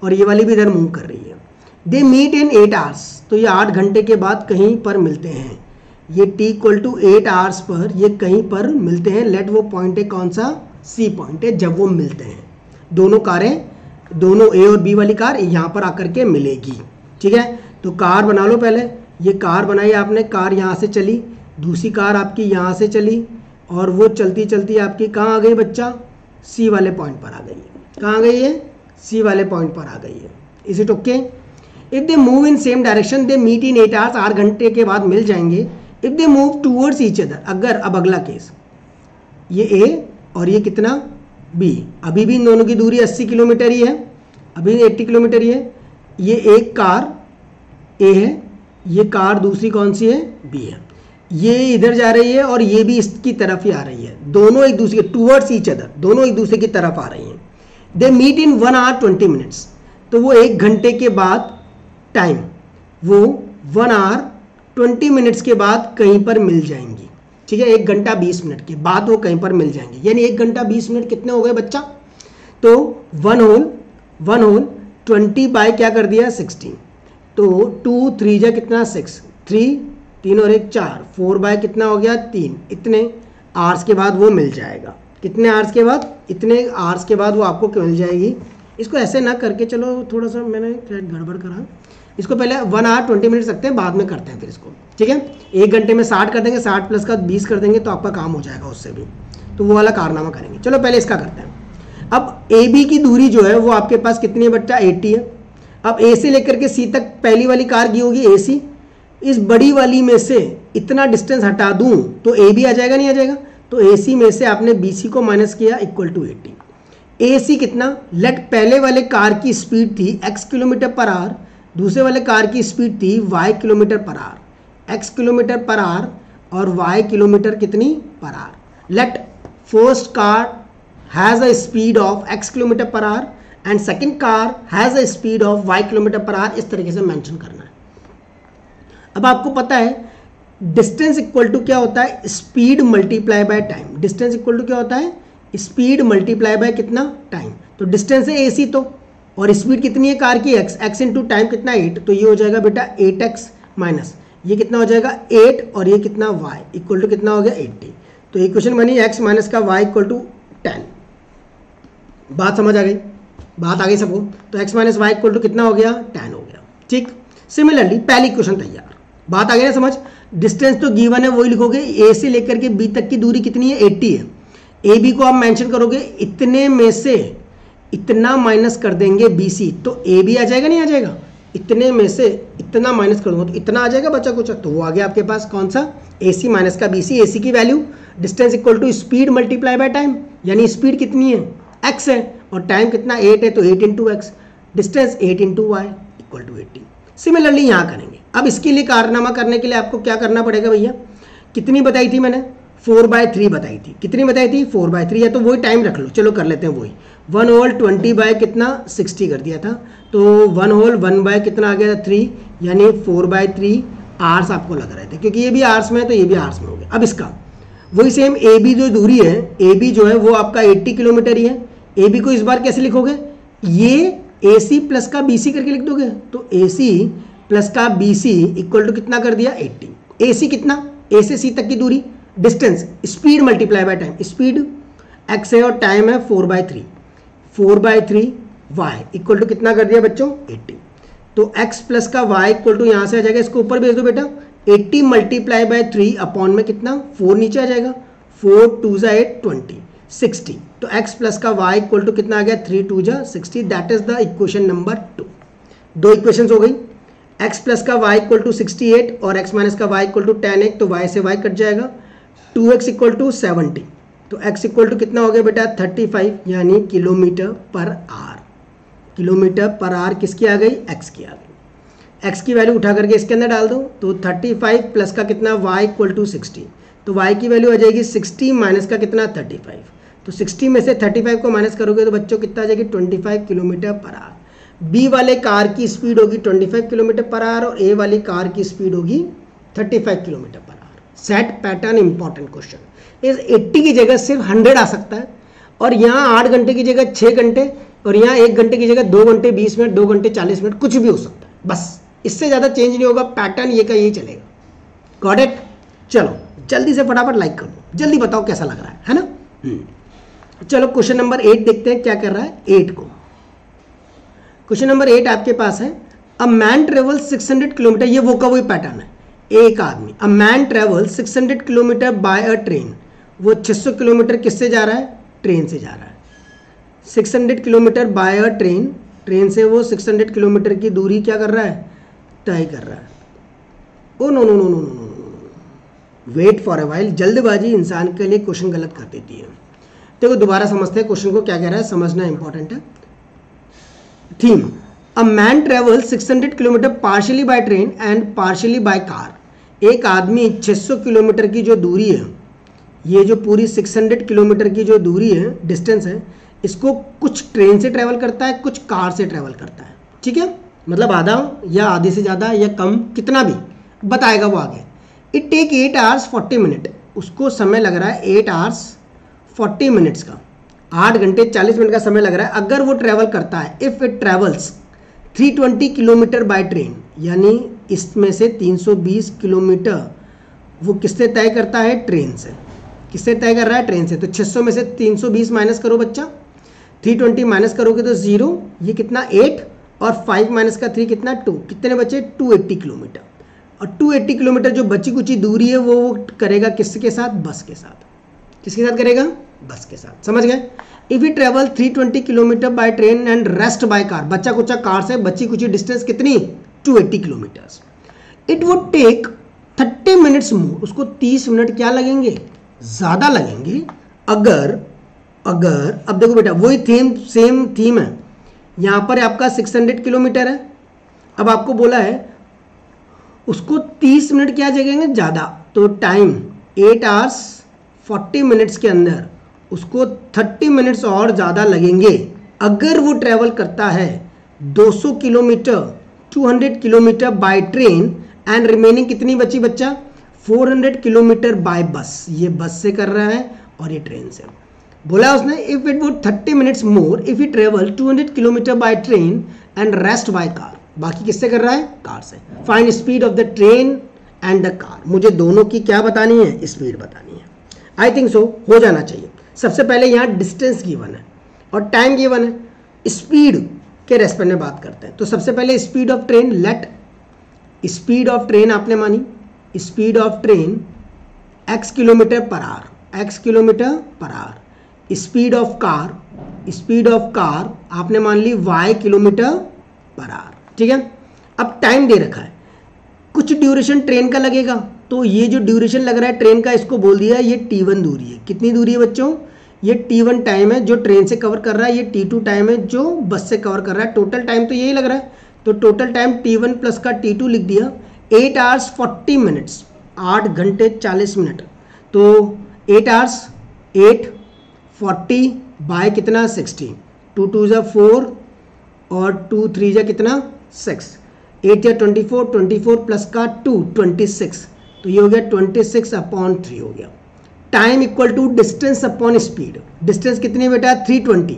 और ये वाली भी इधर मूव कर रही है। दे मीट इन 8 आवर्स, तो ये 8 घंटे के बाद कहीं पर मिलते हैं। ये t equal to 8 hours per ये कहीं पर मिलते हैं। लेट वो पॉइंट है कौन सा, सी पॉइंट है जब वो मिलते हैं। दोनों कारें, दोनों ए और बी वाली कार यहाँ पर आकर के मिलेगी, ठीक है। तो कार बना लो पहले, ये कार बनाई आपने, कार यहाँ से चली, दूसरी कार आपकी यहाँ से चली और वो चलती चलती आपकी कहाँ आ गई बच्चा, सी वाले पॉइंट पर आ गई है। कहाँ आ गई है, सी वाले पॉइंट पर आ गई है। Is it okay. If they move in same direction they meet in 8 hours, 8 घंटे के बाद मिल जाएंगे। If they move towards each other, अगर, अब अगला केस, ये ए और ये कितना बी, अभी भी इन दोनों की दूरी 80 किलोमीटर ही है, अभी 80 किलोमीटर ही है। ये एक कार ए है, ये कार दूसरी कौन सी है, बी है। ये इधर जा रही है और ये भी इसकी तरफ ही आ रही है, दोनों एक दूसरे के टूवर्ड्स ईच अदर, दोनों एक दूसरे की तरफ आ रही हैं। They meet in 1 hour 20 minutes, तो वो 1 घंटे के बाद टाइम, वो 1 आवर 20 मिनट्स के बाद कहीं पर मिल जाएंगी, ठीक है। 1 घंटा 20 मिनट के बाद वो कहीं पर मिल जाएंगे, यानी 1 घंटा 20 मिनट कितने हो गए बच्चा, तो 1 होल 20 बाय क्या कर दिया 16, तो 2 3 जा कितना 6, 3 3 और 1 4, 4 बाय कितना हो गया 3, इतने आवर्स के बाद वो मिल जाएगा। कितने आवर्स के बाद? इतने आवर्स के बाद वो आपको मिल जाएगी। इसको ऐसे ना करके, चलो थोड़ा सा मैंने गड़बड़ करा, इसको पहले 1 आवर 20 मिनट रखते हैं, बाद में करते हैं फिर इसको, ठीक है। 1 घंटे में 60 कर देंगे, 60 प्लस का 20 कर देंगे तो आपका काम हो जाएगा उससे भी, तो वो वाला कारनामा करेंगे। चलो पहले इसका करते हैं। अब ए बी की दूरी जो है वो आपके पास कितनी है बच्चा? 80 है। अब ए से लेकर के सी तक पहली वाली कार की होगी ए सी, इस बड़ी वाली में से इतना डिस्टेंस हटा दूं तो ए बी आ जाएगा, नहीं आ जाएगा? तो ए सी में से आपने बी सी को माइनस किया इक्वल टू 80। ए सी कितना? लेट पहले वाले कार की स्पीड थी x किलोमीटर पर आवर, दूसरे वाले कार की स्पीड थी y kilometre per hour, x kilometre per hour और y किलोमीटर कितनी per hour. Let first car has a speed of x kilometre per hour and second car has a speed of y kilometre per hour, इस तरीके से मेंशन करना है। अब आपको पता है डिस्टेंस इक्वल टू क्या होता है? Speed multiply by time. Distance equal to क्या होता है? स्पीड मल्टीप्लाई बाय कितना? टाइम। तो डिस्टेंस है ए सी तो, और स्पीड कितनी है कार की? x इंटू टाइम कितना? 8, तो ये हो जाएगा बेटा 8x माइनस ये कितना हो जाएगा 8 और ये कितना y इक्वल टू कितना हो गया 80। तो इक्वेशन बनी x माइनस का y इक्वल टू 10। बात समझ आ गई? बात आ गई सबको? तो x minus y equal to कितना हो गया 10 हो गया, ठीक। सिमिलरली पहली इक्वेशन तैयार। बात आ गई ना समझ? डिस्टेंस तो गिवन है वही लिखोगे, ए से लेकर के बी तक की दूरी कितनी है 80 है। ए बी को आप मेंशन करोगे, इतने में से इतना माइनस कर देंगे बी सी, तो ए बी आ जाएगा, नहीं आ जाएगा? इतने में से इतना माइनस कर दूंगा तो इतना आ जाएगा बच्चा कुछ, तो वो आ गया आपके पास कौन सा? ए सी माइनस का बी सी। ए सी की value distance equal to speed multiply by time, यानी स्पीड कितनी है x है और टाइम कितना 8 है, तो 8 into x, distance 8 into y equal to 80। Similarly यहाँ करेंगे। अब इसके लिए कारनामा करने के लिए आपको क्या करना पड़ेगा भैया? कितनी बताई थी मैंने? 4/3 बताई थी। कितनी बताई थी? 4/3 है, तो वही टाइम रख लो। चलो कर लेते हैं वही। 1 होल 20 बाय कितना 60 कर दिया था, तो 1 होल 1 बाय कितना आ गया था 3, यानी 4/3 आवर्स आपको लग रहे थे, क्योंकि ये भी आवर्स में है तो ये भी आवर्स में हो गया। अब इसका वही सेम ए बी जो दूरी है, ए बी जो है वो आपका 80 किलोमीटर ही है। ए बी को इस बार कैसे लिखोगे? ये ए सी प्लस का बी सी करके लिख दोगे, तो ए सी प्लस का बी सी इक्वल टू कितना कर दिया 80। ए सी कितना? ए से सी तक की दूरी, distance speed multiply by time, speed x है और टाइम है 4/3, 4/3 y इक्वल टू कितना कर दिया बच्चों 80। तो x प्लस का y इक्वल टू यहाँ से आ जाएगा, इसको ऊपर भेज दो बेटा, 80 मल्टीप्लाई बाय 3 अपॉन में कितना 4 नीचे आ जाएगा, 4 2 जा 8 20 60। तो x प्लस का y इक्वल टू कितना आ गया 3 2 जा 60। That is the equation number 2। दो इक्वेशंस हो गई, x प्लस का y इक्वल टू 68 और x माइनस का y इक्वल टू 10, तो y से y कट जाएगा, 2x इक्वल टू 70, तो x इक्वल टू कितना हो गया बेटा 35, यानी kilometre per hour. Kilometre per hour किसकी आ गई? x की आ गई। x की वैल्यू उठा करके इसके अंदर डाल दो, तो 35 प्लस का कितना y इक्वल टू 60, तो y की वैल्यू आ जाएगी 60 माइनस का कितना 35, तो 60 में से 35 को माइनस करोगे तो बच्चों कितना आ जाएगी 25 किलोमीटर पर आवर। बी वाले कार की स्पीड होगी 25 किलोमीटर पर आवर और ए वाली कार की स्पीड होगी 35 kilometre per hour. Set pattern important question. इस 80 की जगह सिर्फ 100 आ सकता है, और यहाँ 8 घंटे की जगह 6 घंटे, और यहाँ 1 घंटे की जगह 2 घंटे 20 मिनट, 2 घंटे 40 मिनट, कुछ भी हो सकता है, बस इससे ज़्यादा चेंज नहीं होगा। पैटर्न ये का यही चलेगा। Got it? चलो जल्दी से फटाफट लाइक कर दो, जल्दी बताओ कैसा लग रहा है ना? चलो क्वेश्चन नंबर 8 देखते हैं क्या कर रहा है 8 को। क्वेश्चन नंबर 8 आपके पास है, अ मैन ट्रेवल 600 किलोमीटर, ये वो का वही पैटर्न है, एक आदमी, a man travel 600 kilometre bye a train, वो 600 किलोमीटर किससे जा रहा है? ट्रेन से जा रहा है। 600 किलोमीटर बाय अ ट्रेन, ट्रेन से वो 600 किलोमीटर की दूरी क्या कर रहा है? तय कर रहा है। Oh no no no no no no, wait for a while. जल्दबाजी इंसान के लिए क्वेश्चन गलत कर देती है। देखो दोबारा समझते हैं क्वेश्चन को क्या कह रहा है, समझना इंपॉर्टेंट है। Theme, a man travel 600 kilometre partially bye train and partially by car. एक आदमी 600 किलोमीटर की जो दूरी है, ये जो पूरी 600 किलोमीटर की जो दूरी है, डिस्टेंस है, इसको कुछ ट्रेन से ट्रैवल करता है, कुछ कार से ट्रैवल करता है, ठीक है? मतलब आधा या आधे से ज़्यादा या कम, कितना भी बताएगा वो आगे। इट टेक 8 आवर्स 40 मिनट, उसको समय लग रहा है 8 आवर्स 40 मिनट्स का, 8 घंटे 40 मिनट का समय लग रहा है अगर वो ट्रैवल करता है। If it travels 320 kilometre by train, यानी इसमें से 320 किलोमीटर वो किससे तय करता है? ट्रेन से। किससे तय कर रहा है? ट्रेन से। तो 600 में से 320 माइनस करो बच्चा, 320 माइनस करोगे तो 0, ये कितना 8, और 5 माइनस का 3 कितना 2, कितने बचे? 280 किलोमीटर। और 280 किलोमीटर जो बची कुची दूरी है वो करेगा किसके साथ? बस के साथ। किसके साथ करेगा? बस के साथ। समझ गए? If you travel 320 kilometre by train and rest by car, बच्चा कुचा कार से बची कुची डिस्टेंस कितनी? 280 kilometres. It would take 30 minutes more, उसको 30 मिनट क्या लगेंगे? ज़्यादा लगेंगे। अगर अब देखो बेटा वही सेम थीम है, यहाँ पर आपका 600 किलोमीटर है, अब आपको बोला है उसको 30 मिनट क्या जगेंगे? ज़्यादा। तो टाइम 8 आवर्स 40 मिनट्स के अंदर उसको 30 मिनट्स और ज़्यादा लगेंगे अगर वो ट्रैवल करता है 200 kilometre 200 kilometre by train and remaining कितनी बची बच्चा? 400 किलोमीटर बाय बस। ये बस से कर रहा है और ये ट्रेन से। बोला उसने if it would 30 minutes more if you travel 200 kilometre by train and rest by car. बाकी किससे कर रहा है? कार से। Find speed of the train and the car. मुझे दोनों की क्या बतानी है? स्पीड बतानी है। आई थिंक सो हो जाना चाहिए। सबसे पहले यहाँ डिस्टेंस गिवन है और टाइम गिवन है। स्पीड के रेस्पेक्ट में बात करते हैं। तो सबसे पहले speed of train, let speed of train आपने मानी, speed of train x kilometre per hour, x kilometre per hour. Speed of car आपने मान ली y किलोमीटर पर आवर। ठीक है। अब टाइम दे रखा है, कुछ ड्यूरेशन ट्रेन का लगेगा, तो ये जो ड्यूरेशन लग रहा है ट्रेन का इसको बोल दिया ये T1 दूरी है। कितनी दूरी है बच्चों? ये T1 टाइम है जो ट्रेन से कवर कर रहा है, ये T2 टाइम है जो बस से कवर कर रहा है। टोटल टाइम तो यही लग रहा है, तो टोटल टाइम T1 प्लस का T2 लिख दिया। 8 आवर्स 40 मिनट्स, 8 घंटे 40 मिनट। तो 8 आवर्स 8 40 बाय कितना? 60। 2 2 जा 4 और 2 3 जा कितना? 6। 8 या 24, 24 प्लस का 2 26, तो ये हो गया 26/3 हो गया। Time equal to distance upon speed. Distance कितनी बेटा? 320,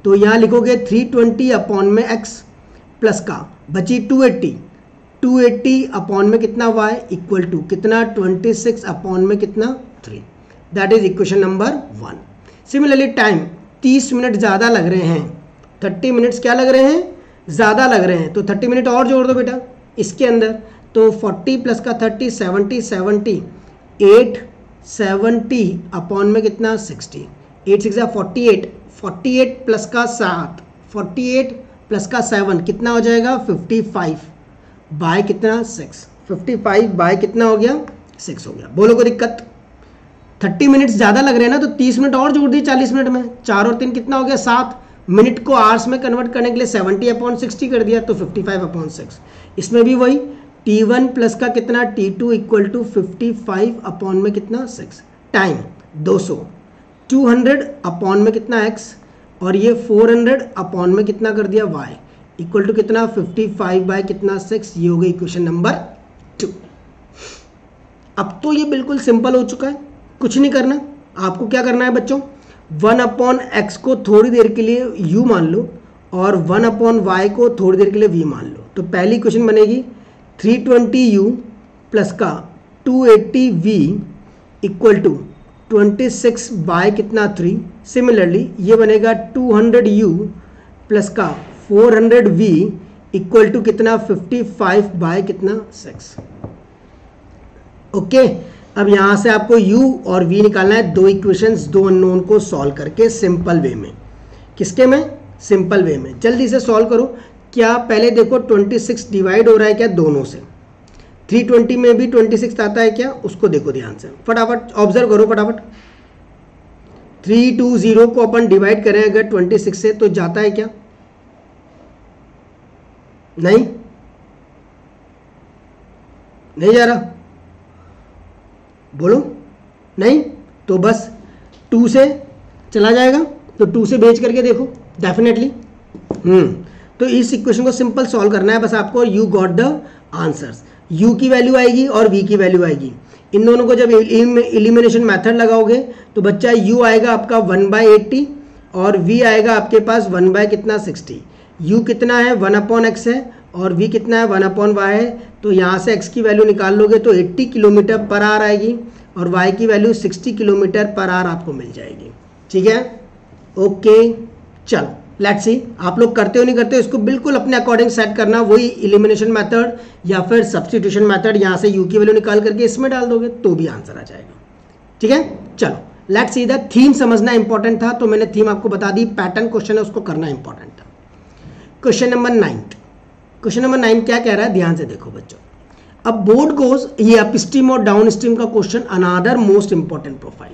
तो यहाँ लिखोगे 320 अपॉन में x प्लस का बची 280, 280 अपॉन में कितना y इक्वल टू कितना? 26 अपॉन में कितना? 3। That is equation number 1। Similarly time 30 minute ज़्यादा लग रहे हैं, 30 मिनट्स क्या लग रहे हैं? ज़्यादा लग रहे हैं, तो 30 मिनट और जोड़ दो बेटा इसके अंदर। तो 40 प्लस का 30 70 70 870 अपॉन में कितना? 60। 8 6 48, 48 प्लस का 7, 48 प्लस का 7 कितना हो जाएगा? 55 बाय कितना? 6। 55 बाय कितना हो गया? 6 हो गया। बोलो कोई दिक्कत? 30 मिनट्स ज़्यादा लग रहे हैं ना, तो 30 मिनट और जोड़ दिए 40 मिनट में। 4 और 3 कितना हो गया? 7। मिनट को आवर्स में कन्वर्ट करने के लिए 70/60 कर दिया, तो 55/6। इसमें भी वही T1 प्लस का कितना? T2 इक्वल टू 55 अपॉन में कितना? 6। टाइम 200, 200 अपॉन में कितना? x, और ये 400 अपॉन में कितना कर दिया? y इक्वल टू कितना? 55 बाय कितना? 6। ये हो गई इक्वेशन नंबर 2। अब तो ये बिल्कुल सिंपल हो चुका है, कुछ नहीं करना। आपको क्या करना है बच्चों? 1/x को थोड़ी देर के लिए u मान लो और 1/y को थोड़ी देर के लिए v मान लो। तो पहली क्वेश्चन बनेगी 320u प्लस का 280v इक्वल टू 26 बाय कितना? 3। सिमिलरली ये बनेगा 200u प्लस का 400v इक्वल टू कितना? 55 बाय कितना? 6। ओके। अब यहाँ से आपको u और v निकालना है, दो इक्वेशंस, दो अननोन को सॉल्व करके सिंपल वे में। किसके में? सिंपल वे में। जल्दी से सॉल्व करो। क्या पहले देखो 26 डिवाइड हो रहा है क्या दोनों से? 320 में भी 26 आता है क्या? उसको देखो ध्यान से, फटाफट ऑब्जर्व करो फटाफट। 320 को अपन डिवाइड करें अगर 26 से तो जाता है क्या? नहीं, नहीं जा रहा, बोलो नहीं, तो बस 2 से चला जाएगा। तो 2 से बेच करके देखो डेफिनेटली। तो इस इक्वेशन को सिंपल सॉल्व करना है बस आपको। You got the answers. You की वैल्यू आएगी और वी की वैल्यू आएगी। इन दोनों को जब एलिमिनेशन मेथड लगाओगे तो बच्चा यू आएगा आपका 1/80 और वी आएगा आपके पास 1 बाय कितना? 60। यू कितना है? 1/x है और v कितना है 1/y है, तो यहाँ से x की वैल्यू निकाल लोगे तो 80 किलोमीटर पर आवर आएगी और y की वैल्यू 60 किलोमीटर पर आवर आपको मिल जाएगी। ठीक है, ओके। चलो लेट्स सी, आप लोग करते हो नहीं करते हो इसको बिल्कुल अपने अकॉर्डिंग सेट करना, वही एलिमिनेशन मेथड या फिर सब्स्टिट्यूशन मेथड, यहाँ से u की वैल्यू निकाल करके इसमें डाल दोगे तो भी आंसर आ जाएगा। ठीक है, चलो लेट्स सी द थीम समझना इंपॉर्टेंट था तो मैंने थीम आपको बता दी, पैटर्न क्वेश्चन है उसको करना इंपॉर्टेंट था। क्वेश्चन नंबर 9 क्या कह रहा है, ध्यान से देखो बच्चों। अब बोर्ड गोज, ये अप स्ट्रीम और डाउन स्ट्रीम का question, another most important profile.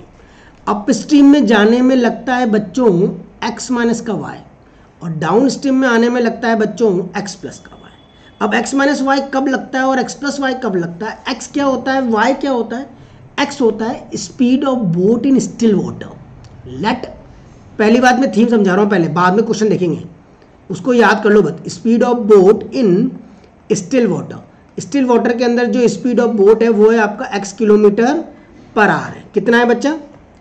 Up stream में जाने में लगता है बच्चों x माइनस का y और डाउन स्ट्रीम में आने में लगता है बच्चों x प्लस का y। अब x माइनस वाई कब लगता है और x प्लस वाई कब लगता है? x क्या होता है, y क्या होता है? x होता है speed of boat in still water. Let, पहली बात मैं थीम समझा रहा हूँ पहले, बाद में क्वेश्चन देखेंगे, उसको याद कर लो बस। Speed of boat in still water, still water के अंदर जो स्पीड ऑफ बोट है वो है आपका x किलोमीटर पर आवर है। कितना है बच्चा?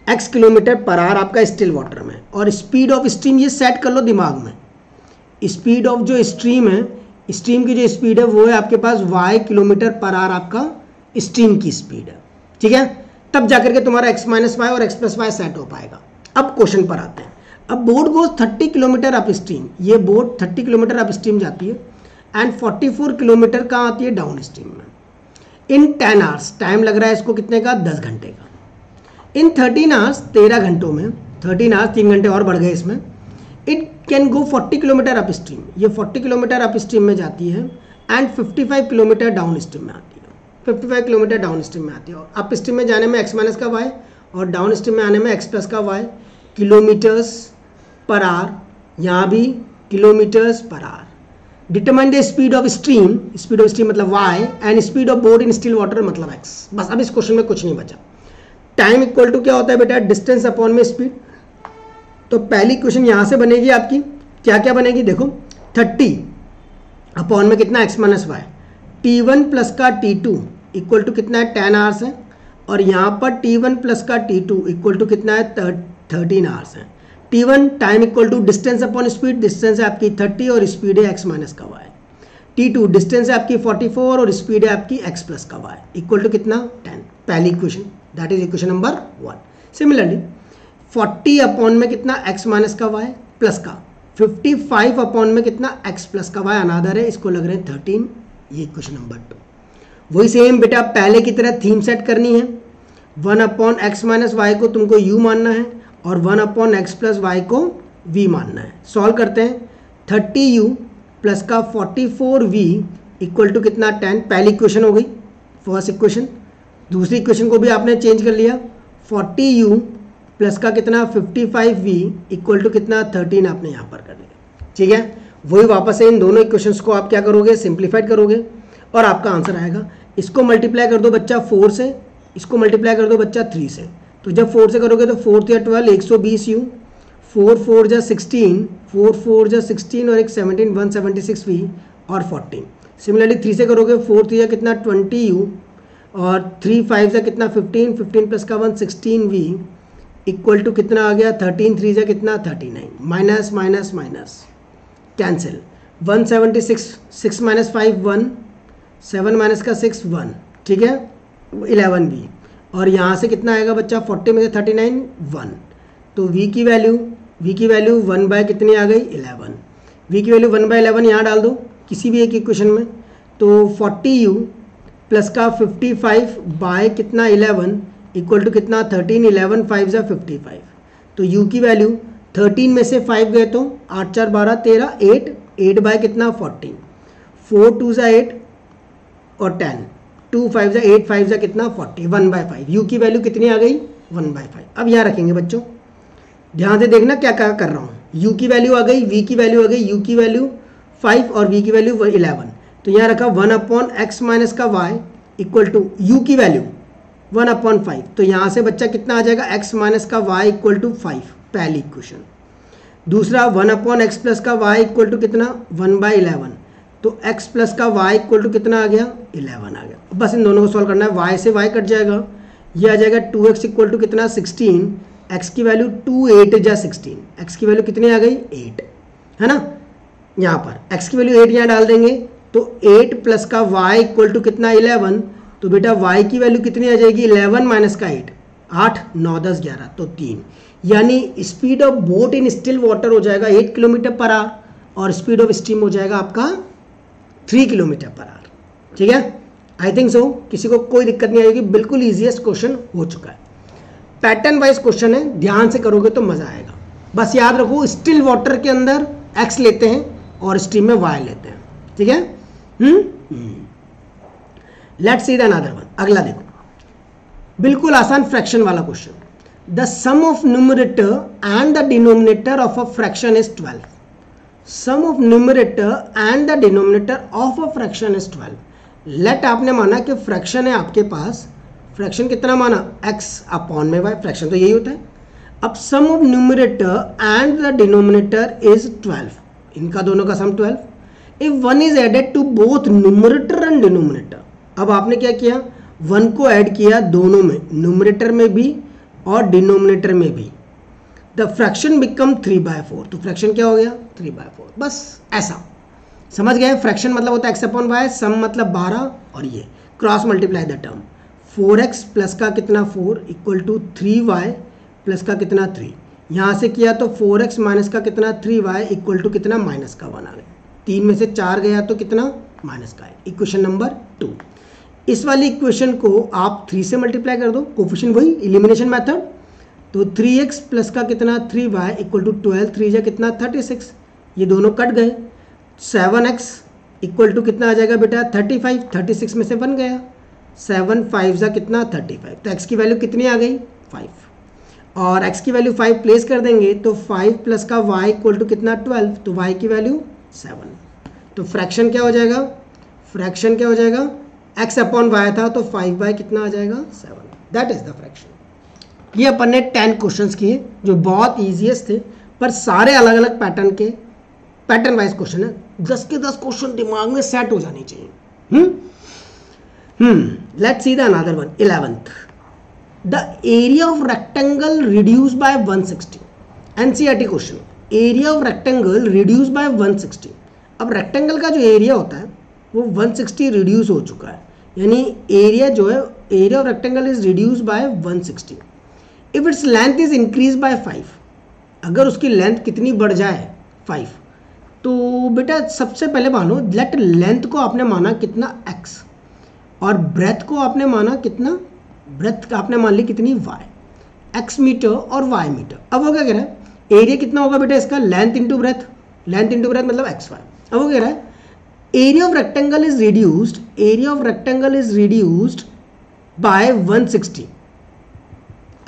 x किलोमीटर पर आवर आपका स्टिल वाटर में। और स्पीड ऑफ स्ट्रीम, ये सेट कर लो दिमाग में, स्पीड ऑफ जो स्ट्रीम है, स्ट्रीम की जो स्पीड है वो है आपके पास y किलोमीटर पर आवर आपका स्ट्रीम की स्पीड है। ठीक है, तब जाकर के तुम्हारा x माइनस वाई और x प्लस वाई सेट हो पाएगा। अब क्वेश्चन पर आते हैं। अब boat goes 30 kilometre up stream, ये बोट 30 किलोमीटर अप स्ट्रीम जाती है एंड 44 किलोमीटर कहाँ आती है? डाउन स्ट्रीम में। इन 10 आवर्स, टाइम लग रहा है इसको कितने का? 10 घंटे का। इन 13 आवर्स, 13 घंटों में, 13 आवर्स 3 घंटे और बढ़ गए इसमें, it can go 40 kilometre up stream, ये 40 किलोमीटर अप स्ट्रीम में जाती है एंड 55 किलोमीटर डाउन स्ट्रीम में आती है। 55 किलोमीटर डाउन स्ट्रीम में आती है। और अप स्ट्रीम में जाने में x माइनस का y और डाउन स्ट्रीम में आने में x प्लस का y, किलोमीटर्स पर आवर, यहाँ भी kilometres per hour. Determine the speed of stream, speed of stream मतलब y and speed of boat in still water मतलब x। बस अब इस क्वेश्चन में कुछ नहीं बचा। टाइम इक्वल टू क्या होता है बेटा? डिस्टेंस अपॉन में स्पीड। तो पहली क्वेश्चन यहाँ से बनेगी आपकी, क्या क्या बनेगी देखो, 30 अपॉन में कितना? x minus Y, t1 plus का t2 इक्वल टू कितना है? 10 आवर्स है। और यहाँ पर t1 प्लस का t2 इक्वल टू कितना है? 13 आवर्स है। t1 time equal to distance upon speed, distance है आपकी 30 और स्पीड है x माइनस का y। t2 डिस्टेंस है आपकी 44 और स्पीड है आपकी x प्लस का y इक्वल टू कितना? 10। पहली equation, that is equation number 1। Similarly 40 upon में कितना? x माइनस का y प्लस का 55 अपॉन में कितना? x प्लस का y, अनादर है, इसको लग रहे हैं 13, ये इक्वेशन नंबर 2। वही सेम बेटा पहले की तरह थीम सेट करनी है। 1 अपॉन एक्स माइनस वाई को तुमको u मानना है और 1 अपॉन एक्स प्लस वाई को v मानना है। सॉल्व करते हैं। 30u प्लस का 44v इक्वल टू कितना? 10। पहली इक्वेशन हो गई, फर्स्ट इक्वेशन। दूसरी इक्वेशन को भी आपने चेंज कर लिया, 40u प्लस का कितना? 55v इक्वल टू कितना? 13 आपने यहाँ पर कर लिया। ठीक है, वही वापस से इन दोनों इक्वेशंस को आप क्या करोगे? सिंप्लीफाइड करोगे और आपका आंसर आएगा। इसको मल्टीप्लाई कर दो बच्चा 4 से, इसको मल्टीप्लाई कर दो बच्चा 3 से। तो जब 4 से करोगे तो 4 या 12, 120u, 4 4 जा 16, 4 4 जा 16 और एक 17, 176v और 14। सिमिलरली 3 से करोगे 4 3 जा कितना? 20u और 3 5 जा कितना? 15, 15 प्लस का 1 16v इक्वल टू कितना आ गया? 13 3 जा कितना? 39। Minus minus minus cancel, 176, 6 minus 5 1, 7 minus का 6 1, ठीक है, 11v। और यहाँ से कितना आएगा बच्चा? 40 में से 39 1। तो v की वैल्यू 1 बाय कितनी आ गई? 11। v की वैल्यू 1 बाय 11 यहाँ डाल दो किसी भी एक इक्वेशन में। तो 40u प्लस का 55 बाय कितना? 11 इक्वल टू कितना? 13, 11 5 जा 55। तो u की वैल्यू 13 में से 5 गए तो 8 4 12 13, 8 बाय कितना? 14, 4 2 जा 8 और 10, 2 5 जा 8 5 जा कितना? 40, 1 बाय 5। u की वैल्यू कितनी आ गई? 1 बाय 5। अब यहाँ रखेंगे बच्चों, ध्यान से देखना क्या क्या कर रहा हूँ। u की वैल्यू आ गई, v की वैल्यू आ गई, u की वैल्यू 5 और v की वैल्यू 11। तो यहाँ रखा 1 अपॉन एक्स माइनस का y इक्वल टू u की वैल्यू 1 अपॉन 5। तो यहाँ से बच्चा कितना आ जाएगा? x माइनस का y इक्वल टू 5, पहली इक्वेशन। दूसरा 1 अपॉन एक्स प्लस का y इक्वल टू कितना? 1 बाय 11। तो x प्लस का y इक्वल टू कितना आ गया? 11 आ गया। बस इन दोनों को सॉल्व करना है। y से y कट जाएगा, ये आ जाएगा 2x इक्वल टू कितना? 16। x की वैल्यू 2 8 जा 16, x की वैल्यू कितनी आ गई? 8, है ना। यहाँ पर x की वैल्यू 8 यहाँ डाल देंगे तो 8 प्लस का y इक्वल टू कितना 11, तो बेटा y की वैल्यू कितनी आ जाएगी 11 माइनस का 8, 8 9 10 11 तो 3, यानी speed of boat in still water हो जाएगा 8 किलोमीटर पर आवर और स्पीड ऑफ स्टीम हो जाएगा आपका 3 किलोमीटर पर आवर। ठीक है, आई थिंक सो किसी को कोई दिक्कत नहीं आएगी, बिल्कुल ईजीएस्ट क्वेश्चन हो चुका है। पैटर्न वाइज क्वेश्चन है, ध्यान से करोगे तो मजा आएगा। बस याद रखो स्टिल वाटर के अंदर x लेते हैं और स्टीम में y लेते हैं। ठीक है, let's see the another one. अगला देखो, बिल्कुल आसान फ्रैक्शन वाला question. The sum of numerator and the denominator of a fraction is 12। Sum of numerator and the denominator of a fraction is 12। Let आपने माना कि फ्रैक्शन है आपके पास, फ्रैक्शन कितना माना x अपॉन में y, फ्रैक्शन तो यही होता है। अब sum of numerator and the denominator is 12, इनका दोनों का sum 12। If one is added to both numerator and denominator, अब आपने क्या किया, वन को ऐड किया दोनों में, न्यूमरेटर में भी और डिनोमिनेटर में भी, द फ्रैक्शन बिकम 3/4। तो फ्रैक्शन क्या हो गया 3/4। बस ऐसा समझ गए। फ्रैक्शन मतलब होता है x अपॉन वाई, सम मतलब 12 और ये cross multiply the term 4x plus का कितना 4 इक्वल टू 3y प्लस का कितना 3, यहाँ से किया तो 4x माइनस का कितना 3y इक्वल टू कितना माइनस का 1 आ गया, 3 में से 4 गया तो कितना माइनस का है। Equation number 2। इस वाली इक्वेशन को आप 3 से मल्टीप्लाई कर दो, कोफिशिएंट वही एलिमिनेशन मेथड, तो 3x प्लस का कितना 3y इक्वल टू 12, 3 जा कितना 36, ये दोनों कट गए। 7x इक्वल टू कितना आ जाएगा बेटा 35, 36 में से 1 गया, 7 5 जा कितना 35, तो x की वैल्यू कितनी आ गई 5, और x की वैल्यू 5 प्लेस कर देंगे तो 5 प्लस का y इक्वल टू कितना 12, तो y की वैल्यू 7। तो फ्रैक्शन क्या हो जाएगा, फ्रैक्शन क्या हो जाएगा, x अपॉन y था तो 5y कितना आ जाएगा 7, दैट इज द फ्रैक्शन। ये अपन ने 10 क्वेश्चंस किए जो बहुत ईजीएस्ट थे, पर सारे अलग अलग पैटर्न के, पैटर्न वाइज क्वेश्चन है। 10 के 10 क्वेश्चन दिमाग में सेट हो जाने चाहिए। Let's see the another one, 11th। The area of rectangle reduce by 160। NCERT question, area of rectangle reduce by 160। अब रेक्टेंगल का जो एरिया होता है वो 160 रिड्यूस हो चुका है, यानी एरिया जो है, area of rectangle is reduce by 160। If its length is increase bye 5, अगर उसकी लेंथ कितनी बढ़ जाए 5, तो बेटा सबसे पहले मानो लेट लेंथ को आपने माना कितना x और ब्रेथ को आपने माना कितना, ब्रेथ आपने मान ली कितनी y, x मीटर और y मीटर। अब वो क्या कह रहा है, एरिया कितना होगा बेटा इसका, length into breadth, length into breadth मतलब xy। अब वो कह रहा है area of rectangle is reduced, area of rectangle is reduced by 160।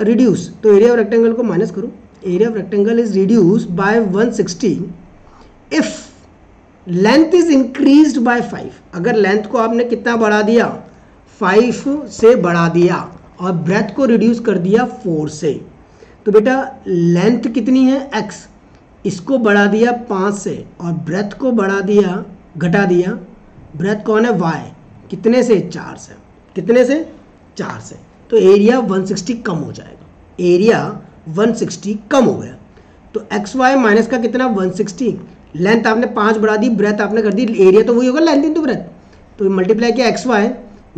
Reduce तो एरिया ऑफ रेक्टेंगल को माइनस करो, area of rectangle is reduced by 160 if length is increased by 5। अगर लेंथ को आपने कितना बढ़ा दिया 5 से बढ़ा दिया और ब्रेथ को रिड्यूस कर दिया 4 से, तो बेटा लेंथ कितनी है x, इसको बढ़ा दिया 5 से और ब्रेथ को बढ़ा दिया, घटा दिया, ब्रेथ कौन है y, कितने से 4 से, कितने से 4 से, तो एरिया 160 कम हो जाएगा, एरिया 160 कम हो गया। तो एक्स वाई माइनस का कितना 160, लेंथ आपने 5 बढ़ा दी, ब्रेथ आपने कर दी, एरिया तो वही होगा लेंथ इंटू ब्रेथ, तो मल्टीप्लाई किया एक्स वाई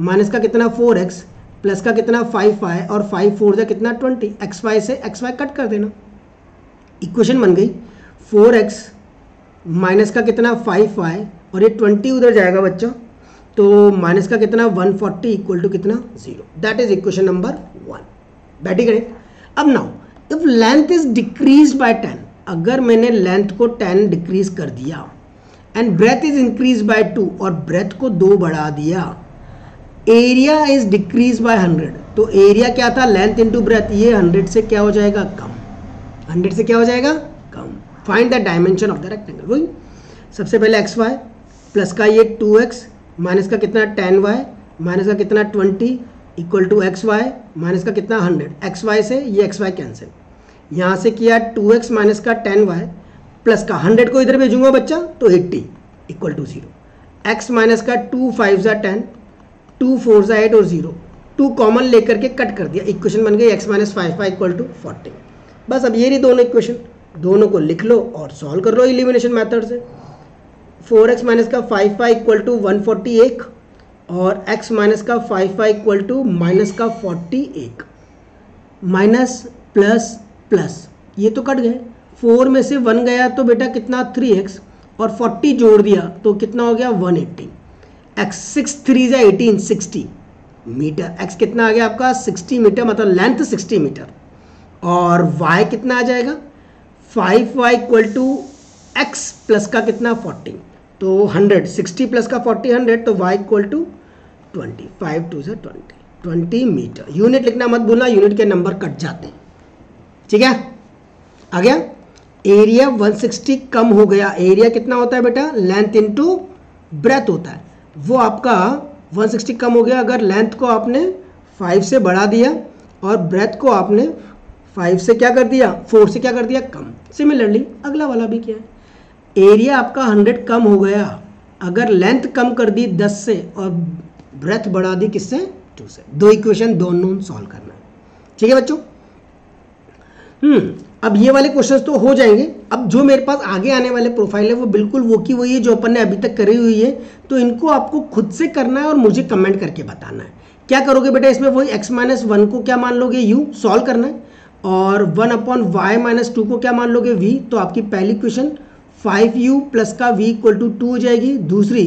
माइनस का कितना 4x प्लस का कितना 5y और 5 4 जा कितना 20, एक्स वाई से एक्स वाई कट कर देना, इक्वेशन बन गई 4x माइनस का कितना 5y और ये 20 उधर जाएगा बच्चों, तो माइनस का कितना 140 इक्वल टू कितना 0, दैट इज इक्वेशन नंबर 1। बैठी करें। अब now if length is decrease by 10, अगर मैंने लेंथ को 10 डिक्रीज कर दिया and breadth is increase by 2 और ब्रेथ को 2 बढ़ा दिया, एरिया इज डिक्रीज बाय 100, तो एरिया क्या था लेंथ इंटू ब्रेथ, ये 100 से क्या हो जाएगा कम, 100 से क्या हो जाएगा कम। Find the dimension of the rectangle, वही सबसे पहले एक्स वाई प्लस का ये 2x माइनस का कितना 10y माइनस का कितना 20 equal to x y minus का कितना 100, एक्स वाई से ये एक्स वाई कैंसिल, यहाँ से किया 2x माइनस का 10y प्लस का 100 को इधर भेजूंगा बच्चा तो 80 इक्वल टू 0, x माइनस का 2 5 जा 10, 2 4 जा 8 और 0, 2 कॉमन लेकर के कट कर दिया, इक्वेशन बन गई x माइनस 5 इक्वल टू 40। बस अब ये रही दोनों इक्वेशन, दोनों को लिख लो और सॉल्व कर लो एलिमिनेशन मेथड से। 4x माइनस का 5y इक्वल टू 141 और x माइनस का 5y इक्वल टू माइनस का 41, माइनस प्लस प्लस ये तो कट गए, 4 में से 1 गया तो बेटा कितना 3x और 40 जोड़ दिया तो कितना हो गया 180, x 6 3 जा 18 60 मीटर, x कितना आ गया आपका 60 मीटर, मतलब लेंथ 60 मीटर, और y कितना आ जाएगा 5y equal to x plus का कितना 40, तो 100, 60 प्लस का 40 100, तो y इक्वल टू 20, 5 2 से 20 मीटर। यूनिट लिखना मत भूलना, यूनिट के नंबर कट जाते हैं, ठीक है। आ गया, एरिया 160 कम हो गया, एरिया कितना होता है बेटा लेंथ इनटू ब्रेथ होता है, वो आपका 160 कम हो गया अगर लेंथ को आपने 5 से बढ़ा दिया और ब्रेथ को आपने 5 से क्या कर दिया 4 से क्या कर दिया कम। सिमिलरली अगला वाला भी क्या है, एरिया आपका 100 कम हो गया अगर लेंथ कम कर दी 10 से और ब्रेथ बढ़ा दी किससे 2 से। दो इक्वेशन दोनों सॉल्व करना है, ठीक है बच्चों। अब ये वाले क्वेश्चंस तो हो जाएंगे। अब जो मेरे पास आगे आने वाले प्रोफाइल है वो बिल्कुल वो की वही है जो अपन ने अभी तक करी हुई है, तो इनको आपको खुद से करना है और मुझे कमेंट करके बताना है। क्या करोगे बेटा इसमें, वही x माइनस 1 को क्या मान लोगे u, सॉल्व करना है, और 1 अपॉन y माइनस 2 को क्या मान लोगे v, तो आपकी पहली क्वेश्चन 5u प्लस का v इक्वल टू 2 हो जाएगी, दूसरी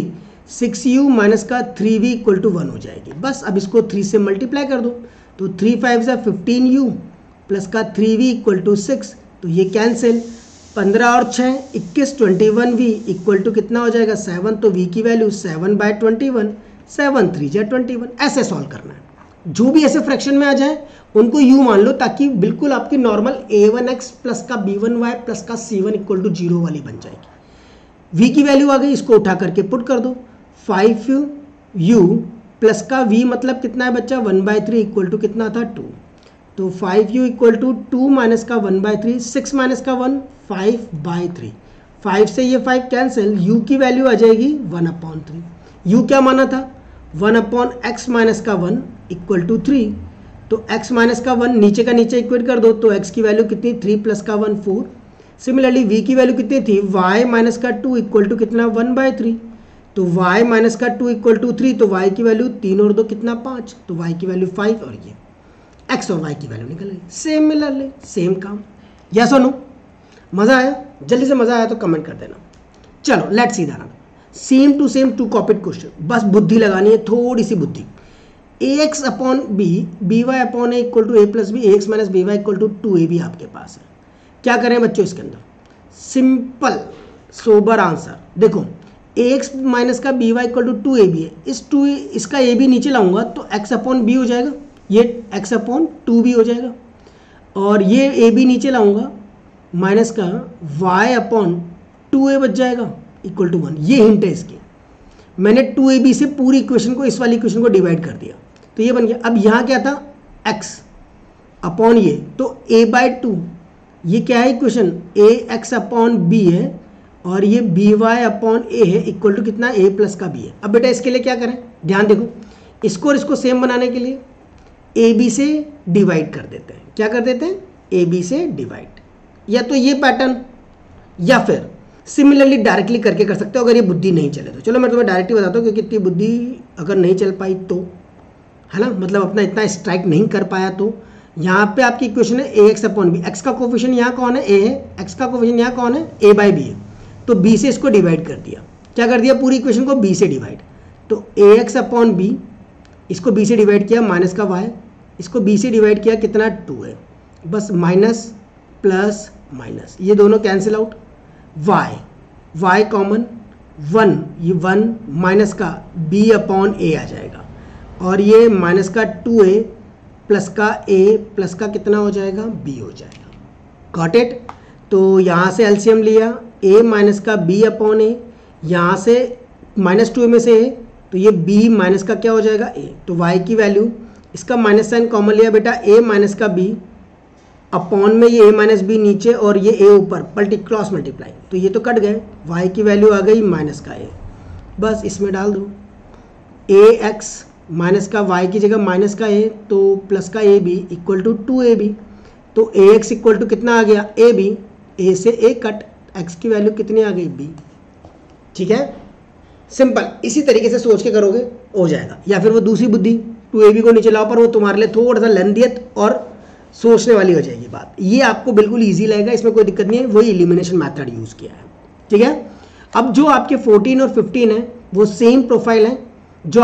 6u माइनस का 3v इक्वल टू 1 हो जाएगी। बस अब इसको 3 से मल्टीप्लाई कर दो, तो 3 5 15u प्लस का 3v इक्वल टू 6, तो ये कैंसिल, 15 और 6 21 21v इक्वल टू कितना हो जाएगा 7, तो v की वैल्यू 7/21, 7 3 जा 21। ऐसे सॉल्व करना है, जो भी ऐसे फ्रैक्शन में आ जाए उनको u मान लो ताकि बिल्कुल आपकी नॉर्मल a1x प्लस का b1y प्लस का c1 इक्वल टू 0 वाली बन जाएगी। v की वैल्यू आ गई, इसको उठा करके पुट कर दो, 5u प्लस का v मतलब कितना है बच्चा 1/3 इक्वल टू कितना था 2, तो 5u इक्वल टू 2 माइनस का 1/3, 6 माइनस का 1 5/3, 5 से ये 5 कैंसिल, u की वैल्यू आ जाएगी 1/3, u क्या माना था 1/x माइनस का 1 इक्वल टू 3, तो x माइनस का 1 नीचे का नीचे इक्वेट कर दो, तो x की वैल्यू कितनी 3 प्लस का 1 4। सिमिलरली v की वैल्यू कितनी थी y माइनस का 2 इक्वल टू कितना 1/3, तो y माइनस का 2 इक्वल टू 3, तो y की वैल्यू 3 और 2 कितना 5, तो y की वैल्यू 5 और ये x और y की वैल्यू निकल गई। सिमिलरली सेम काम, यस और नो। मज़ा आया, जल्दी से मज़ा आया तो कमेंट कर देना। चलो let's see that, same to same 2 copied question, बस बुद्धि लगानी है, थोड़ी सी बुद्धि। ax upon b by upon a equal to a plus b, ax minus by equal to 2ab आपके पास है। क्या करें बच्चों इसके अंदर, सिंपल सोबर आंसर देखो, ax माइनस का by इक्वल टू 2ab है, इसका ab नीचे लाऊंगा तो x अपॉन b हो जाएगा, ये x अपॉन 2b हो जाएगा, और ये ab नीचे लाऊंगा माइनस का y अपॉन 2a बच जाएगा इक्वल टू 1। ये हिंट है इसकी, मैंने 2ab से पूरी इक्वेशन को इस वाली इक्वेशन को डिवाइड कर दिया, तो ये बन गया। अब यहाँ क्या था x अपॉन ये, तो a/2, ये क्या है इक्वेशन ax अपॉन b है और ये by अपॉन a है इक्वल टू कितना a प्लस का b है। अब बेटा इसके लिए क्या करें, ध्यान देखो, इसको और इसको सेम बनाने के लिए ab से डिवाइड कर देते हैं। क्या कर देते हैं ab से डिवाइड, या तो ये पैटर्न या फिर सिमिलरली डायरेक्टली करके कर सकते हो अगर ये बुद्धि नहीं चले तो। चलो मैं तुम्हें डायरेक्टली बताता हूँ, क्योंकि इतनी बुद्धि अगर नहीं चल पाई तो, है ना, मतलब अपना इतना स्ट्राइक नहीं कर पाया तो, यहाँ पे आपकी इक्वेशन है ax अपॉन b, x का कोफिशिएंट यहाँ कौन है a है, x का कोफिशिएंट यहाँ कौन है a/b है, तो b से इसको डिवाइड कर दिया। क्या कर दिया पूरी इक्वेशन को b से डिवाइड, तो ax अपॉन b, इसको b से डिवाइड किया माइनस का y, इसको b से डिवाइड किया कितना 2 है, बस माइनस प्लस माइनस ये दोनों कैंसिल आउट, y कॉमन 1, ये 1 माइनस का b अपॉन a आ जाएगा, और ये माइनस का 2a प्लस का a प्लस का कितना हो जाएगा b हो जाएगा। Got it. तो यहाँ से एलसीएम लिया a माइनस का b अपॉन a, यहाँ से माइनस 2a में से a, तो ये b माइनस का क्या हो जाएगा a, तो y की वैल्यू, इसका माइनस साइन कॉमन लिया बेटा, a माइनस का b अपॉन में ये a माइनस बी नीचे और ये a ऊपर, क्रॉस मल्टीप्लाई, तो ये तो कट गए, y की वैल्यू आ गई माइनस का a, बस इसमें डाल दो ax माइनस का y की जगह माइनस का a, तो प्लस का ab इक्वल टू 2ab, तो ax इक्वल टू कितना आ गया ab, a से a कट, x की वैल्यू कितनी आ गई b। ठीक है, सिंपल इसी तरीके से सोच के करोगे हो जाएगा। या फिर वो दूसरी बुद्धि 2ab को नीचे लाओ, पर वो तुम्हारे लिए थोड़ा सा लेंथियत और सोचने वाली हो जाएगी बात। ये आपको बिल्कुल ईजी लगेगा, इसमें कोई दिक्कत नहीं है, वही एलिमिनेशन मैथड यूज़ किया है। ठीक है, अब जो आपके 14 और 15 है वो सेम प्रोफाइल है जो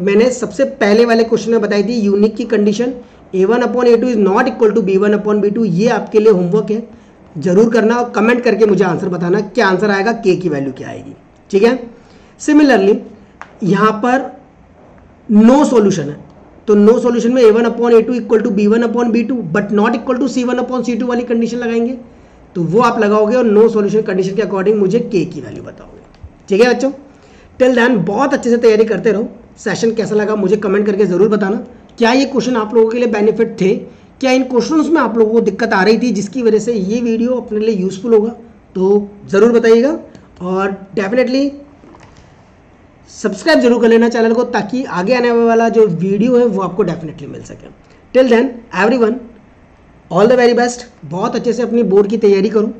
मैंने सबसे पहले वाले क्वेश्चन में बताई थी। यूनिक की condition a1/a2 is not equal to b1/b2, ये आपके लिए होमवर्क है, जरूर करना और कमेंट करके मुझे आंसर बताना क्या आंसर आएगा, k की वैल्यू क्या आएगी। ठीक है, सिमिलरली यहाँ पर नो सॉल्यूशन है, तो नो सॉल्यूशन में a1/a2 equal to b1/b2 but not equal to c1/c2 वाली कंडीशन लगाएंगे, तो वो आप लगाओगे और नो सॉल्यूशन कंडीशन के अकॉर्डिंग मुझे k की वैल्यू बताओगे। ठीक है बच्चों, टिल देन बहुत अच्छे से तैयारी करते रहो। सेशन कैसा लगा मुझे कमेंट करके ज़रूर बताना। क्या ये क्वेश्चन आप लोगों के लिए बेनिफिट थे, क्या इन क्वेश्चंस में आप लोगों को दिक्कत आ रही थी जिसकी वजह से ये वीडियो अपने लिए यूजफुल होगा, तो ज़रूर बताइएगा। और डेफिनेटली सब्सक्राइब जरूर कर लेना चैनल को, ताकि आगे आने वाला जो वीडियो है वो आपको डेफिनेटली मिल सके। Till then everyone all the very best. बहुत अच्छे से अपनी बोर्ड की तैयारी करो,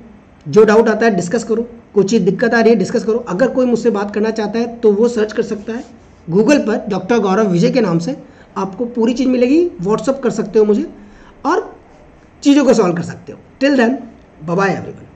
जो डाउट आता है डिस्कस करो, कुछ चीज़ दिक्कत आ रही है डिस्कस करो। अगर कोई मुझसे बात करना चाहता है तो वो सर्च कर सकता है गूगल पर डॉक्टर गौरव विजय के नाम से, आपको पूरी चीज़ मिलेगी। व्हाट्सअप कर सकते हो मुझे और चीज़ों को सॉल्व कर सकते हो। Till then bye bye everyone.